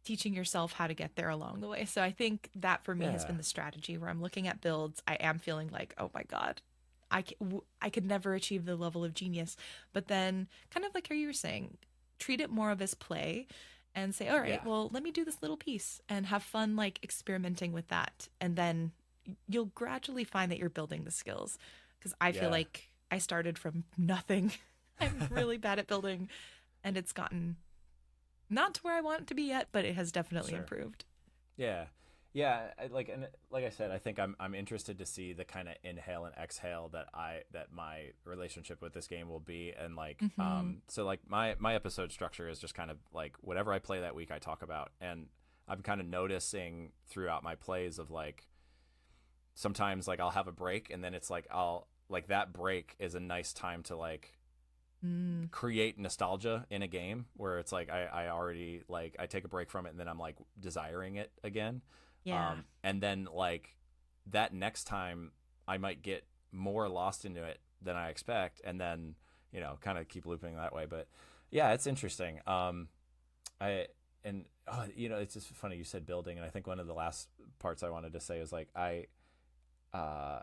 teaching yourself how to get there along the way. So I think that for me has Yeah. been the strategy where I'm looking at builds. I am feeling like, oh my God, I could never achieve the level of genius. But then, kind of like how you were saying, treat it more of as play and say, all right, Yeah. well, let me do this little piece and have fun, like experimenting with that. And then you'll gradually find that you're building the skills. Because I feel Yeah. like I started from nothing. I'm really bad at building, and it's gotten not to where I want it to be yet, but it has definitely Sure. improved. Yeah. Yeah, and like I said, I think I'm interested to see the kind of inhale and exhale that my relationship with this game will be, and like Mm-hmm. so like my episode structure is just kind of like whatever I play that week I talk about, and I'm kind of noticing throughout my plays of like sometimes like I'll have a break, and then it's like I'll like that break is a nice time to like Mm. create nostalgia in a game where it's like I already like I take a break from it, and then I'm like desiring it again. Yeah. And then like that next time I might get more lost into it than I expect, and then kind of keep looping that way. But yeah, it's interesting. I and it's just funny you said building, and I think one of the last parts I wanted to say is like uh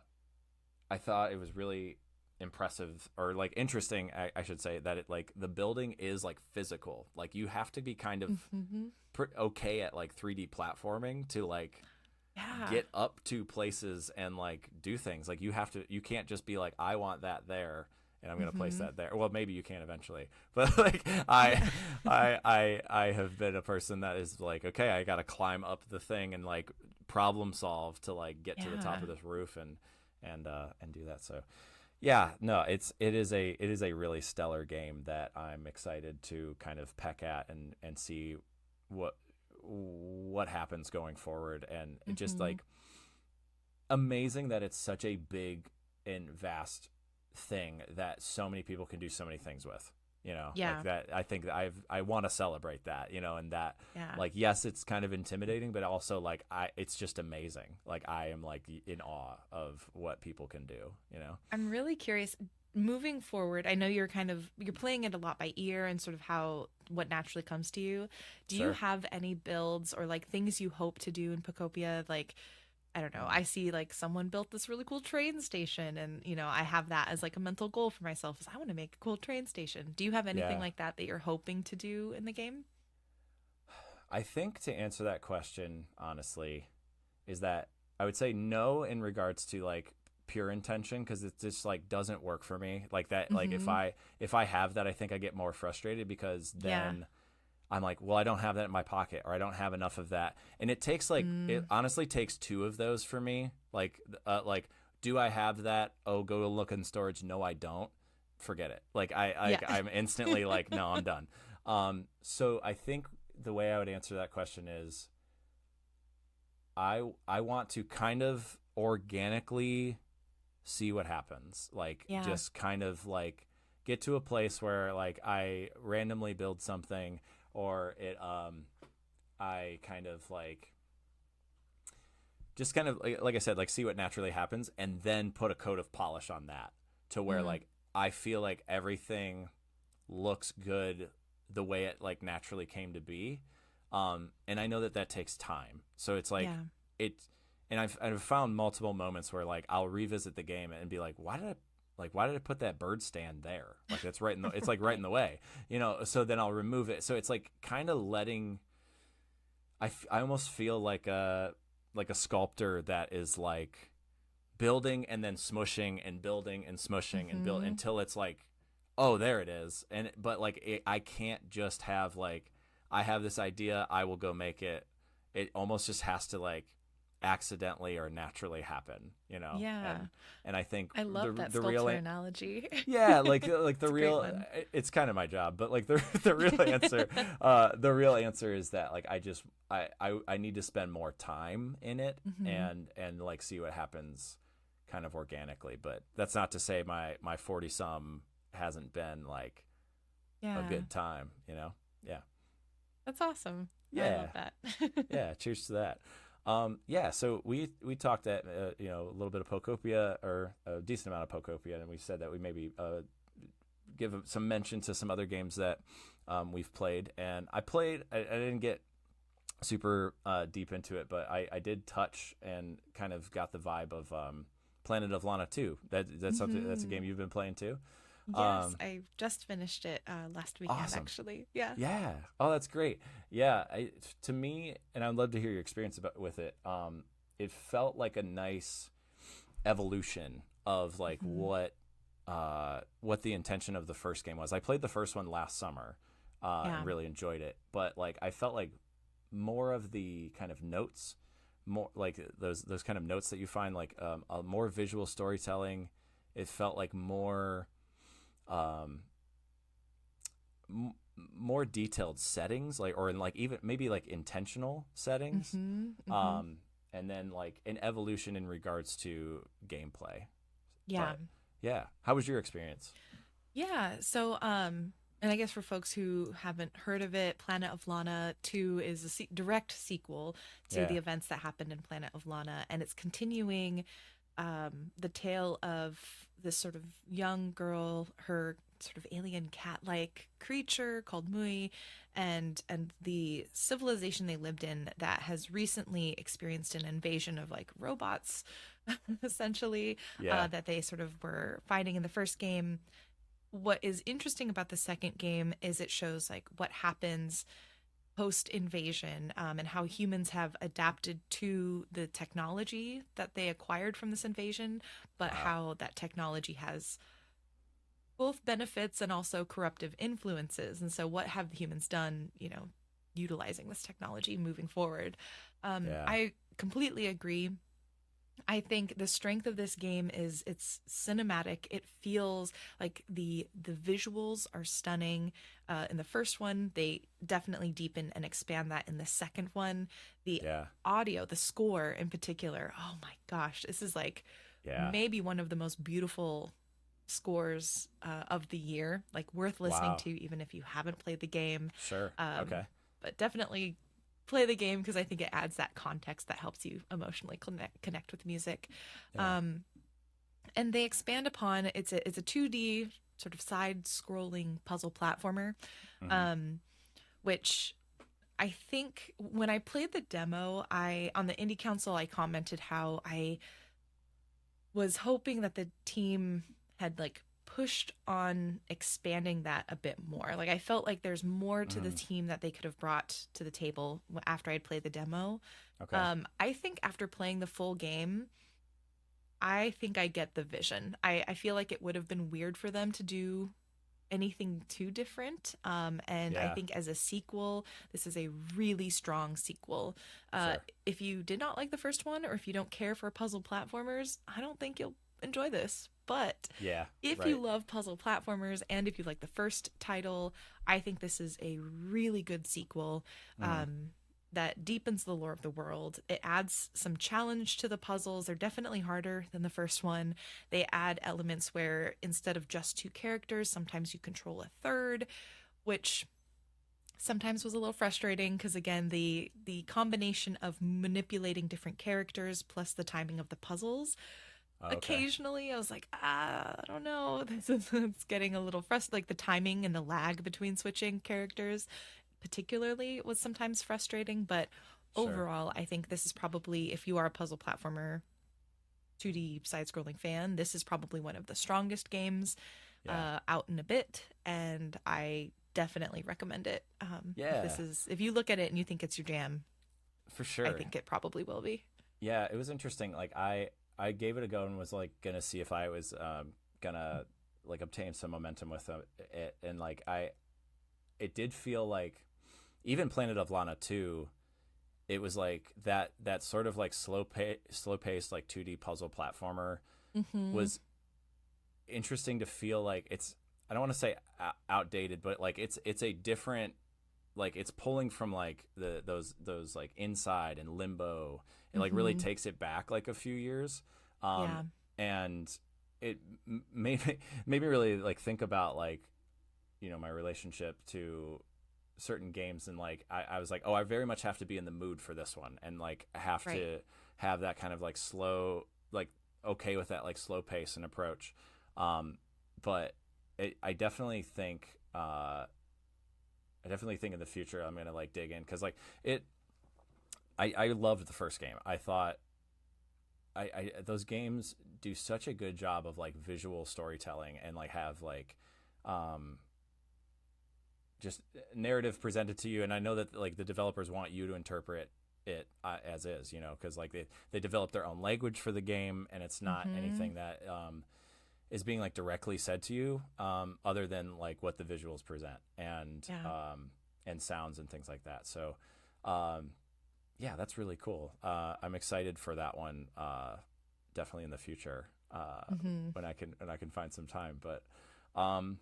I thought it was really impressive or like interesting, I should say, that it like the building is like physical. Like you have to be kind of Hmm. okay at like 3D platforming to like Yeah. get up to places and like do things. Like you can't just be like, I want that there and I'm gonna place Hmm. that there. Well, maybe you can eventually, but like I, Yeah. I have been a person that is like, okay, I gotta climb up the thing and like problem solve to like get to the top Yeah. of this roof and do that. So yeah, no, it is a really stellar game that I'm excited to kind of peck at and see what what happens going forward, and it just Hmm. like amazing that it's such a big and vast thing that so many people can do so many things with. You know, like Yeah. that. I think that I want to celebrate that. You know, and that Yeah. like yes, it's kind of intimidating, but also like it's just amazing. Like I am like in awe of what people can do. You know, I'm really curious moving forward. I know you're playing it a lot by ear and sort of how what naturally comes to you. Do you sure. have any builds or like things you hope to do in Pokopia? Like, I don't know. Mm. I see like someone built this really cool train station, and I have that as like a mental goal for myself is I want to make a cool train station. Do you have anything Yeah, like that that you're hoping to do in the game? I think to answer that question honestly is that I would say no in regards to like pure intention because it just like doesn't work for me like that. Like Mm-hmm. if I have that, I think I get more frustrated because Yeah. then I'm like, well, I don't have that in my pocket or I don't have enough of that. And it takes like it Mm. honestly takes two of those for me. Like do I have that? Oh, go look in storage. No, I don't. Forget it. Like Yeah. I'm instantly like, no, I'm done. So I think the way I would answer that question is I want to kind of organically see what happens. Like Yeah. just kind of like get to a place where like I randomly build something or it I kind of like just kind of like I said like see what naturally happens and then put a coat of polish on that to where Mm. like I feel like everything looks good the way it like naturally came to be. And I know that that takes time. So it's like Yeah. it and I've found multiple moments where like I'll revisit the game and be like, why did I put that bird stand there? Like that's right in the it's like right in the way, you know. So then I'll remove it. So it's like kind of letting. I almost feel like a sculptor that is like building and then smushing and building and smushing and build Mm-hmm. until it's like, oh, there it is. And but like I can't just have like I have this idea, I will go make it. It almost just has to like accidentally or naturally happen, you know. Yeah. And I think I love that the real sculptor analogy. yeah, like the It's a great real one. it's kind of my job, but like the the real answer is that like I just I need to spend more time in it Hmm. and like see what happens kind of organically. But that's not to say my 40 some hasn't been like a Yeah. good time, you know? Yeah. That's awesome. I Yeah. love that. Yeah, cheers to that. Yeah, so we talked at a little bit of Pokopia or a decent amount of Pokopia, and we said that we maybe give some mention to some other games that we've played. And I didn't get super deep into it, but I did touch and kind of got the vibe of Planet of Lana 2. That's something that's a Hmm. game you've been playing too. Yes, Um, I just finished it last weekend, awesome. actually. Yeah. Yeah. Oh, that's great. Yeah. To me, and I'd love to hear your experience with it. It felt like a nice evolution of like Hmm. what the intention of the first game was. I played the first one last summer and Yeah. really enjoyed it, but like I felt like more of the kind of notes, more like those kind of notes that you find like a more visual storytelling. It felt like um, m- more detailed settings, like or in like even maybe like intentional settings, Hmm. Hmm. um, and then like an evolution in regards to gameplay. Yeah. But yeah, how was your experience? Yeah. So, and I guess for folks who haven't heard of it, Planet of Lana 2 is a direct sequel to Yeah. the events that happened in Planet of Lana, and it's continuing the tale of this sort of young girl. Her sort of alien cat-like creature called Mui, and the civilization they lived in that has recently experienced an invasion of like robots, essentially, Yeah. that they sort of were fighting in the first game. What is interesting about the second game is it shows like what happens post invasion, and how humans have adapted to the technology that they acquired from this invasion, but Wow. how that technology has both benefits and also corruptive influences. And so, what have the humans done, utilizing this technology moving forward? Yeah. I completely agree. I think the strength of this game is it's cinematic. It feels like the visuals are stunning. In the first one, they definitely deepen and expand that in the second one. The Yeah. audio, the score in particular, oh my gosh, this is like Yeah. maybe one of the most beautiful scores of the year, like worth listening Wow. to even if you haven't played the game. Sure. Um, Okay. but definitely play the game because I think it adds that context that helps you emotionally connect with music. Yeah. Um, and they expand upon it's a 2D sort of side scrolling puzzle platformer, Hmm. um, which I think when I played the demo, I on the indie council I commented how I was hoping that the team had like pushed on expanding that a bit more. Like I felt like there's more to the Hmm. team that they could have brought to the table after I'd played the demo. Okay. I think after playing the full game, I think I get the vision. I feel like it would have been weird for them to do anything too different. And I Yeah. think as a sequel, this is a really strong sequel. Sure. If you did not like the first one, or if you don't care for puzzle platformers, I don't think you'll enjoy this. But Yeah. if you Right. love puzzle platformers and if you like the first title, I think this is a really good sequel. Hmm. That deepens the lore of the world. It adds some challenge to the puzzles. They're definitely harder than the first one. They add elements where instead of just two characters, sometimes you control a third, which sometimes was a little frustrating because again, the combination of manipulating different characters plus the timing of the puzzles, Okay. occasionally I was like, I don't know, this is it's getting a little frustrating. Like the timing and the lag between switching characters particularly was sometimes frustrating, but Sure. overall, I think this is probably, if you are a puzzle platformer 2D side scrolling fan, this is probably one of the strongest games Yeah. out in a bit, and I definitely recommend it. Yeah. If you look at it and you think it's your jam, For I sure. think it probably will be. Yeah. It was interesting. Like I gave it a go and was like gonna see if I was gonna like obtain some momentum with it, and like I it did feel like even Planet of Lana 2, it was like that sort of like slow paced like 2D puzzle platformer Mm-hmm. was interesting to feel like it's, I don't want to say outdated, but like it's a different, like it's pulling from like those like Inside and Limbo. It like really Mm-hmm. takes it back like a few years, um Yeah. and it made me really like think about like, my relationship to certain games, and like I was like, oh, I very much have to be in the mood for this one, and like I have Right. to have that kind of like slow, like okay with that like slow pace and approach. But I definitely think in the future I'm gonna like dig in, because like it I loved the first game. I thought I those games do such a good job of like visual storytelling, and like have like um just narrative presented to you. And I know that like the developers want you to interpret it as is, because like they develop their own language for the game, and it's not Mm-hmm. anything that is being like directly said to you, other than like what the visuals present, Yeah. and sounds and things like that. So um, yeah, that's really cool. I'm excited for that one, definitely in the future, Mm-hmm. when I can find some time. But um,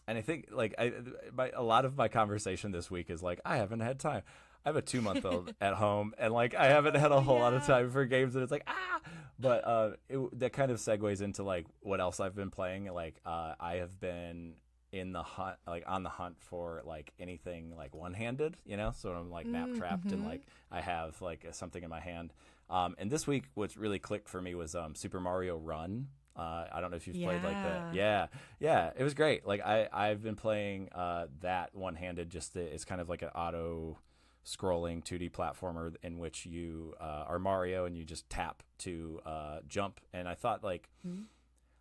and I think like a lot of my conversation this week is like I haven't had time. I have a 2-month-old at home, and like I haven't had Oh a whole lot of yeah. time for games, and it's like But that kind of segues into like what else I've been playing. Like I have been in the hunt, like on the hunt for like anything like one-handed, So I'm like map trapped, and Mm-hmm. like I have like something in my hand. And this week, what really clicked for me was Super Mario Run. I don't know if you've played like that. Yeah. Yeah, it was great. Like I've been playing that one handed. It's kind of like an auto scrolling 2D platformer in which you are Mario and you just tap to jump. And I thought like Mhm.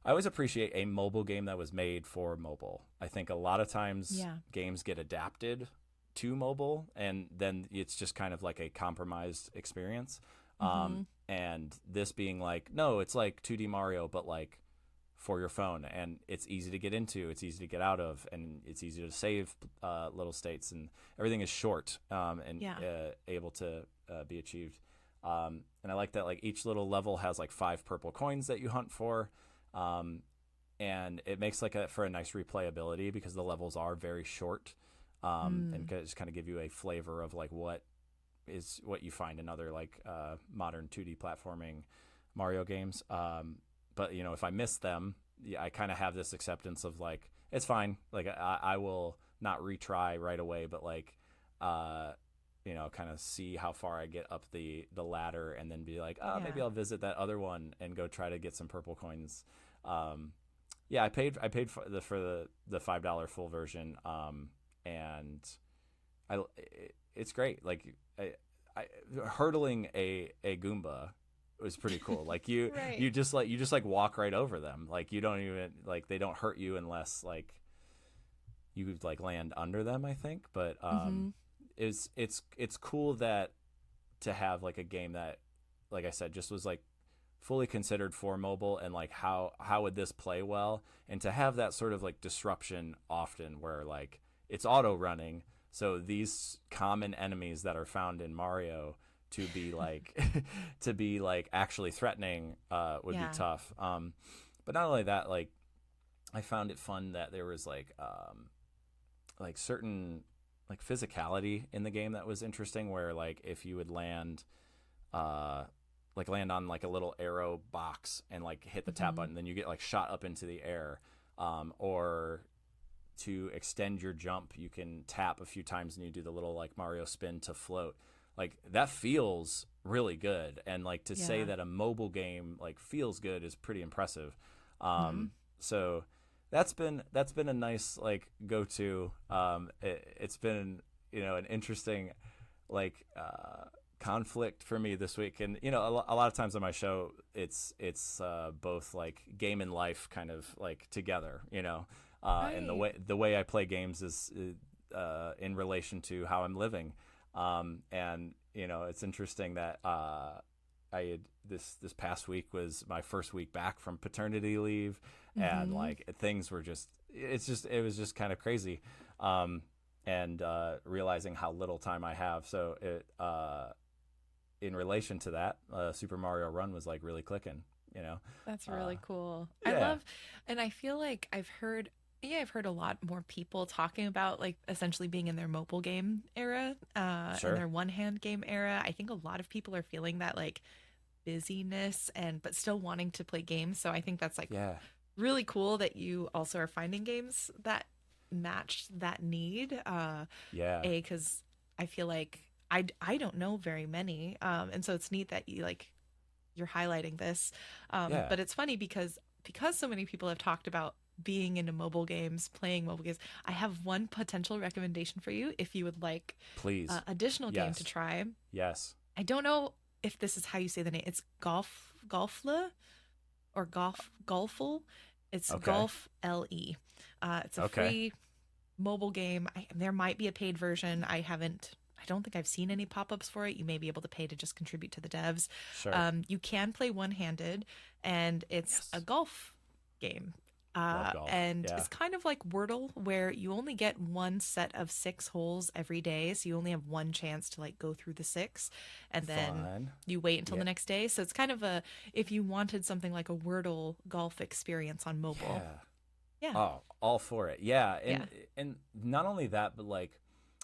I always appreciate a mobile game that was made for mobile. I think a lot of times Yeah. games get adapted to mobile and then it's just kind of like a compromised experience. Hmm. And this being like, no, it's like 2D Mario, but like for your phone, and it's easy to get into, it's easy to get out of, and it's easy to save little states, and everything is short and Yeah. able to be achieved. And I like that like each little level has like 5 purple coins that you hunt for, um, and it makes like for a nice replayability because the levels are very short, and Mm. just kind of give you a flavor of like what you find in other like modern 2D platforming Mario games. But if I miss them, yeah, I kind of have this acceptance of like it's fine. Like I will not retry right away, but like uh, kind of see how far I get up the ladder, and then be like, maybe Yeah. I'll visit that other one and go try to get some purple coins. Um, yeah, I paid for the $5 full version, and it's great. Like I hurdling a Goomba was pretty cool. Like Right. you just like walk right over them. Like you don't even like they don't hurt you unless like you like land under them, I think. But Hmm. it's cool that to have like a game that, like I said, just was like fully considered for mobile, and like how would this play well, and to have that sort of like disruption often where like it's auto running, so these common enemies that are found in Mario to be like to be like actually threatening would be Yeah. tough. But not only that, like I found it fun that there was like certain like physicality in the game that was interesting, where like if you would uh land on like a little arrow box and like hit the tap Hmm. button, then you get like shot up into the air. Or to extend your jump, you can tap a few times and you do the little like Mario spin to float. Like that feels really good, and like to say Yeah. that a mobile game like feels good is pretty impressive. Hmm. So that's been a nice like go to. It's been an interesting like conflict for me this week, and a lot of times on my show it's both like game and life kind of like together, and Right. the way I play games is in relation to how I'm living, and it's interesting that I had this past week was my first week back from paternity leave, and Hmm. like things were it was just kind of crazy, and realizing how little time I have. So in relation to that, Super Mario Run was like really clicking, you know. That's Uh, really cool. I yeah, love, and I feel like I've heard a lot more people talking about like essentially being in their mobile game era, and sure. their one hand game era. I think a lot of people are feeling that like busyness and but still wanting to play games. So I think that's like Yeah, really cool that you also are finding games that match that need. yeah, Because I feel like I don't know very many, and so it's neat that you're highlighting this. yeah. But it's funny because so many people have talked about being into mobile games, playing mobile games. I have one potential recommendation for you if you would like Please, additional game to yes, try. yes. I don't know if this is how you say the name. It's Golfla or Golfle. It's Okay, Golf LE. It's a okay, free mobile game. There might be a paid version. I don't think I've seen any pop-ups for it. You may be able to pay to just contribute to the devs. sure. You can play one-handed, and it's a Yes, golf game. love golf. And Yeah. it's kind of like Wordle, where you only get one set of 6 holes every day, so you only have one chance to like go through the six, and then Fun. you wait until Yeah, the next day. So it's kind of if you wanted something like a Wordle golf experience on mobile. yeah. Yeah, Oh, all for it. Yeah, yeah. and not only that, but like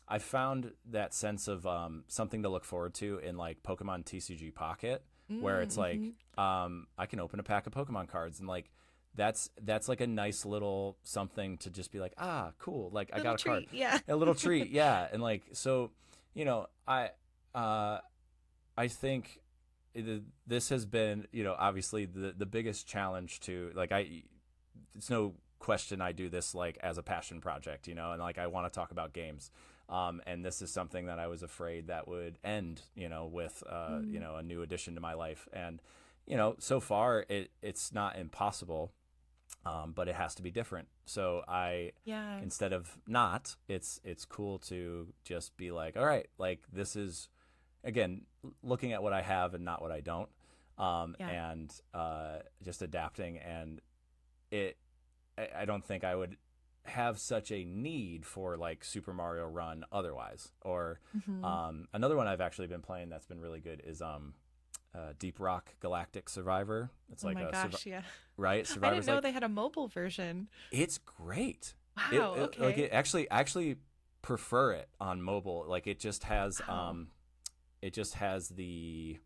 I found that sense of something to look forward to in like Pokemon TCG Pocket, where it's like Mm-hmm. I can open a pack of Pokemon cards, and like that's like a nice little something to just be like, cool, like I Little got a card, treat. Yeah. a little treat, yeah, and like so I uh I think this has been, obviously the biggest challenge to like it's no question I do this like as a passion project, and like I want to talk about games. And this is something that I was afraid that would end, with a new addition to my life. And so far it's not impossible, but it has to be different. So instead of not, it's cool to just be like, all right, like this is again looking at what I have and not what I don't, and just adapting. And I don't think I would have such a need for like Super Mario Run otherwise. Or another one I've actually been playing that's been really good is Deep Rock Galactic Survivor. It's like right. I didn't know they had a mobile version. It's great. Wow. Okay. Like it actually prefer it on mobile. Like it just has the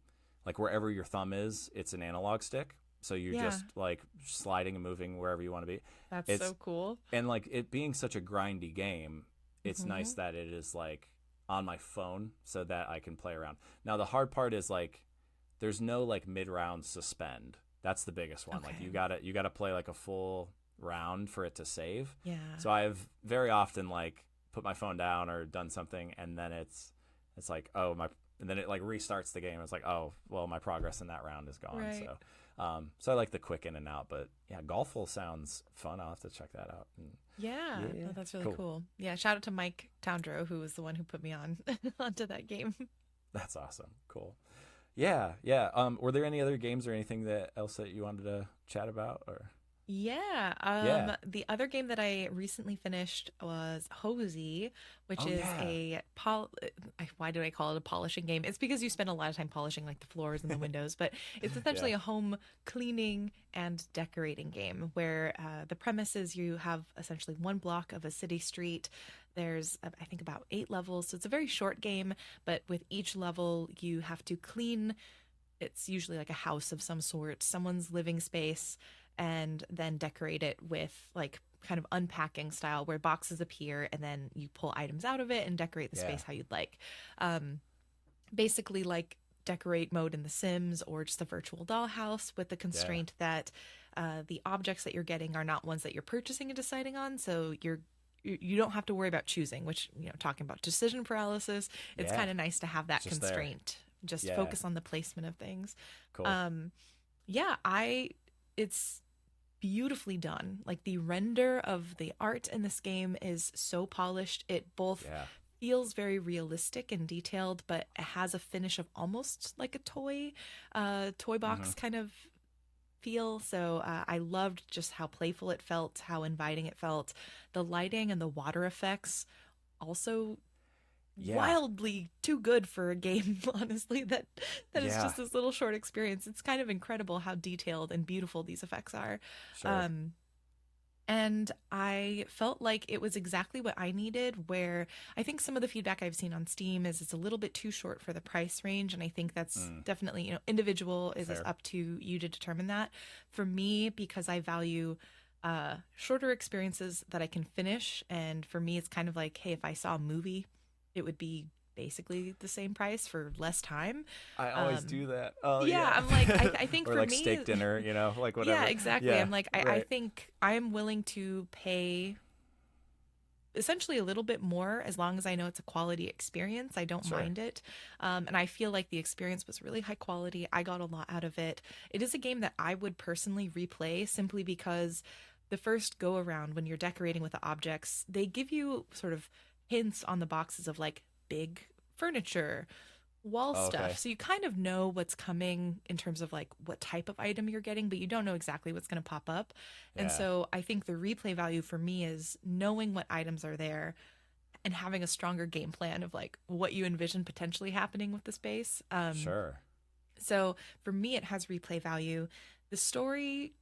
like wherever your thumb is, it's an analog stick. So you're just like sliding and moving wherever you want to be. It's so cool. And like it being such a grindy game, it's nice that it is like on my phone so that I can play around. Now the hard part is like there's no like mid-round suspend. That's the biggest one. Okay. Like you gotta play like a full round for it to save. Yeah. So I've very often like put my phone down or done something, and then it's like, and then it like restarts the game. It's like, oh well, my progress in that round is gone. Right. So I like the quick in and out. But yeah, Golful sounds fun. I'll have to check that out. Yeah. Oh, that's really cool. Yeah, shout out to Mike Towndrow, who was the one who put me onto that game. That's awesome. Cool. Yeah. Were there any other games or anything else that you wanted to chat about? Or the other game that I recently finished was Hozy, which is why do I call it a polishing game? It's because you spend a lot of time polishing like the floors and the windows, but it's essentially a home cleaning and decorating game where the premise is you have essentially one block of a city street. There's, I think, about 8 levels. So it's a very short game, but with each level, you have to clean. It's usually like a house of some sort, someone's living space, and then decorate it with like kind of unpacking style where boxes appear and then you pull items out of it and decorate the space how you'd like. Basically like decorate mode in The Sims or just a virtual dollhouse with the constraint that the objects that you're getting are not ones that you're purchasing and deciding on. So you don't have to worry about choosing, which, talking about decision paralysis, it's kind of nice to have that just constraint. Just focus on the placement of things. Cool. It's beautifully done. Like the render of the art in this game is so polished. It both feels very realistic and detailed, but it has a finish of almost like a toy box kind of feel. So I loved just how playful it felt, how inviting it felt. The lighting and the water effects also wildly too good for a game, honestly, that is just this little short experience. It's kind of incredible how detailed and beautiful these effects are. Sure. And I felt like it was exactly what I needed, where I think some of the feedback I've seen on Steam is it's a little bit too short for the price range. And I think that's definitely, individual is up to you to determine that. For me, because I value shorter experiences that I can finish. And for me, it's kind of like, hey, if I saw a movie, it would be basically the same price for less time. I always do that. I'm like, I think or for like me, steak dinner, like whatever. Yeah, exactly. I'm like, I think I'm willing to pay essentially a little bit more as long as I know it's a quality experience. I don't mind it. And I feel like the experience was really high quality. I got a lot out of it. It is a game that I would personally replay simply because the first go around when you're decorating with the objects, they give you sort of hints on the boxes of like big furniture, wall stuff. So you kind of know what's coming in terms of like what type of item you're getting, but you don't know exactly what's going to pop up. And so I think the replay value for me is knowing what items are there and having a stronger game plan of like what you envision potentially happening with the space. Sure. So for me, it has replay value. The story,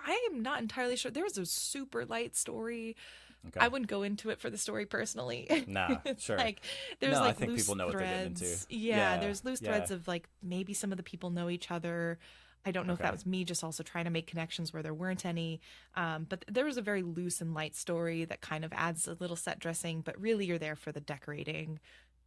I am not entirely sure. There was a super light story. Okay. I wouldn't go into it for the story personally. Nah, sure. Like there's like I think loose people know threads. What they're getting into. Yeah, there's loose threads of like maybe some of the people know each other. I don't know if that was me just also trying to make connections where there weren't any. But there was a very loose and light story that kind of adds a little set dressing, but really you're there for the decorating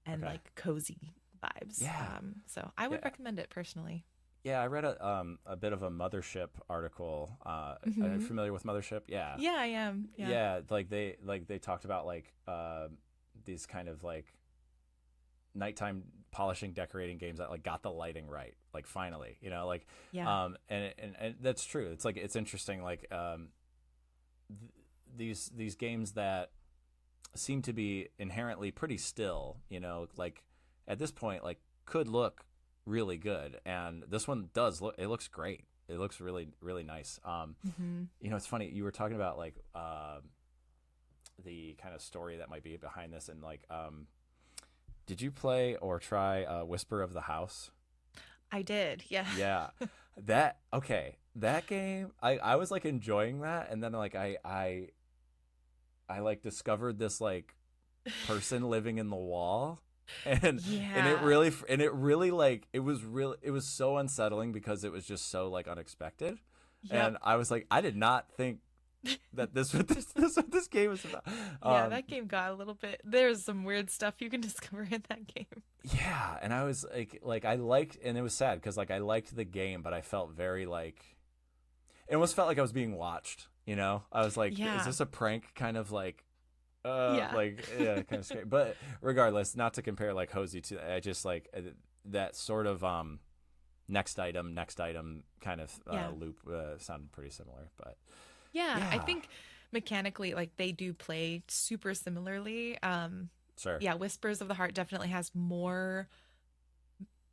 and like cozy vibes. Yeah. So I would Yeah. recommend it personally. Yeah, I read a bit of a Mothership article. Are you Hmm. familiar with Mothership? Yeah. Yeah, I am. Yeah. Yeah, like they talked about like these kind of like nighttime polishing decorating games that like got the lighting right, like finally, like Yeah. and that's true. It's like it's interesting like these games that seem to be inherently pretty still, like at this point like could look really good, and this one does look, it looks great. It looks really really nice. Hmm. It's funny you were talking about like the kind of story that might be behind this, and like did you play or try Whisper of the House? I did. Yeah. Yeah. That okay. That game, I was like enjoying that, and then like I like discovered this like person living in the wall, and Yeah. it really like it was so unsettling because it was just so like unexpected, Yep. and I was like I did not think that this this what this game is about. Yeah, that game got a little bit. There's some weird stuff you can discover in that game. Yeah, and I was like I liked, and it was sad because like I liked the game, but I felt very like it almost felt like I was being watched. I was like, is Yeah. this a prank? Kind of Yeah. like yeah, kind of scary. But regardless, not to compare like Hozy to, I just like that sort of next item kind of Yeah. loop sounded pretty similar. But Yeah. I yeah, think mechanically, like they do play super similarly. sure, Yeah, Whispers of the Heart definitely has more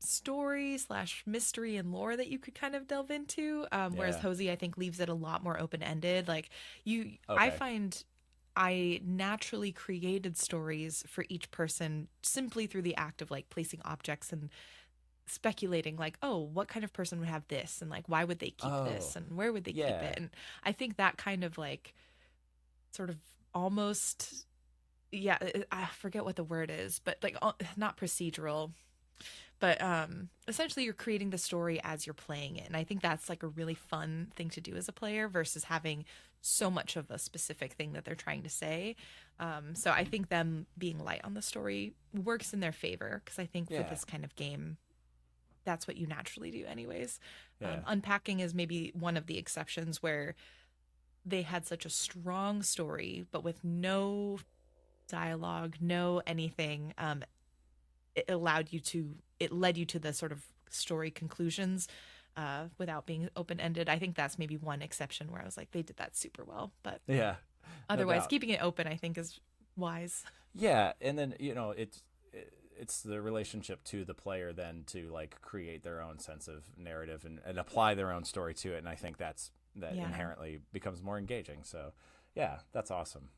story slash mystery and lore that you could kind of delve into. Whereas yeah, Hosey, I think, leaves it a lot more open ended. Like I okay, find I naturally created stories for each person simply through the act of like placing objects and speculating like, oh, what kind of person would have this, and like why would they keep this, oh and where would they keep yeah, it. And I think that kind of like sort of almost, yeah, I forget what the word is, but like not procedural, but essentially you're creating the story as you're playing it, and I think that's like a really fun thing to do as a player versus having so much of a specific thing that they're trying to say. So I think them being light on the story works in their favor, because I think for yeah, this kind of game that's what you naturally do anyways. yeah, Unpacking is maybe one of the exceptions where they had such a strong story but with no dialogue, no anything. It led you to the sort of story conclusions without being open ended. I think that's maybe one exception where I was like, they did that super well. But yeah, no otherwise, doubt. keeping it open, I think, is wise. Yeah, and then it's the relationship to the player then to like create their own sense of narrative and apply their own story to it, and I think that Yeah. inherently becomes more engaging. So, yeah, that's awesome.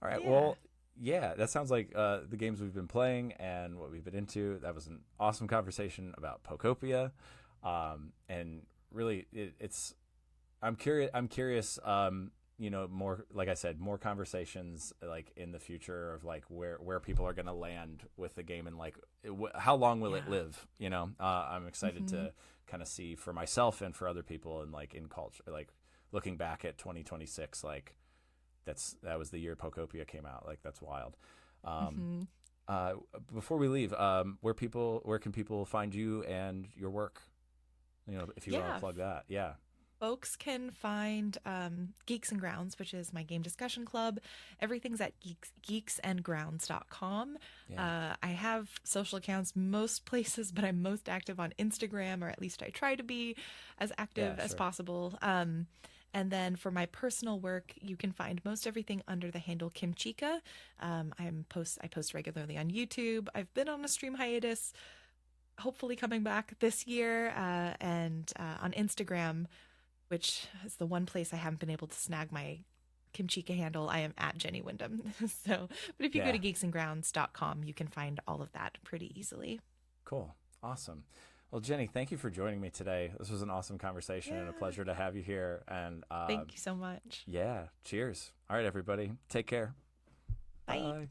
All right, Yeah. well, yeah, that sounds like the games we've been playing and what we've been into. That was an awesome conversation about Pokopia, and really, it's I'm curious. More like I said, more conversations like in the future of like where people are going to land with the game, and like how long will it Yeah. live? I'm excited Hmm. to kind of see for myself and for other people, and like in culture, like looking back at 2026, like that was the year Pokopia came out. Like that's wild. Um, Hmm. uh, Before we leave, where can people find you and your work? If you want to Yeah. plug that, yeah, Folks can find Geeks and Grounds, which is my game discussion club. Everything's at geeksandgrounds.com. yeah, I have social accounts most places, but I'm most active on Instagram, or at least I try to be as yeah, active as sure, possible. And then for my personal work, you can find most everything under the handle Kimchika. I post regularly on YouTube. I've been on a stream hiatus, hopefully coming back this year, and on Instagram, which is the one place I haven't been able to snag my Kimchika handle. I am at Jenny Windom. So, but if you go yeah. to geeksandgrounds.com, you can find all of that pretty easily. Cool. Awesome. Well, Jenny, thank you for joining me today. This was an awesome conversation and a Yeah. pleasure to have you here. And Thank you so much. yeah, cheers. All right, everybody. Take care. Bye. Bye.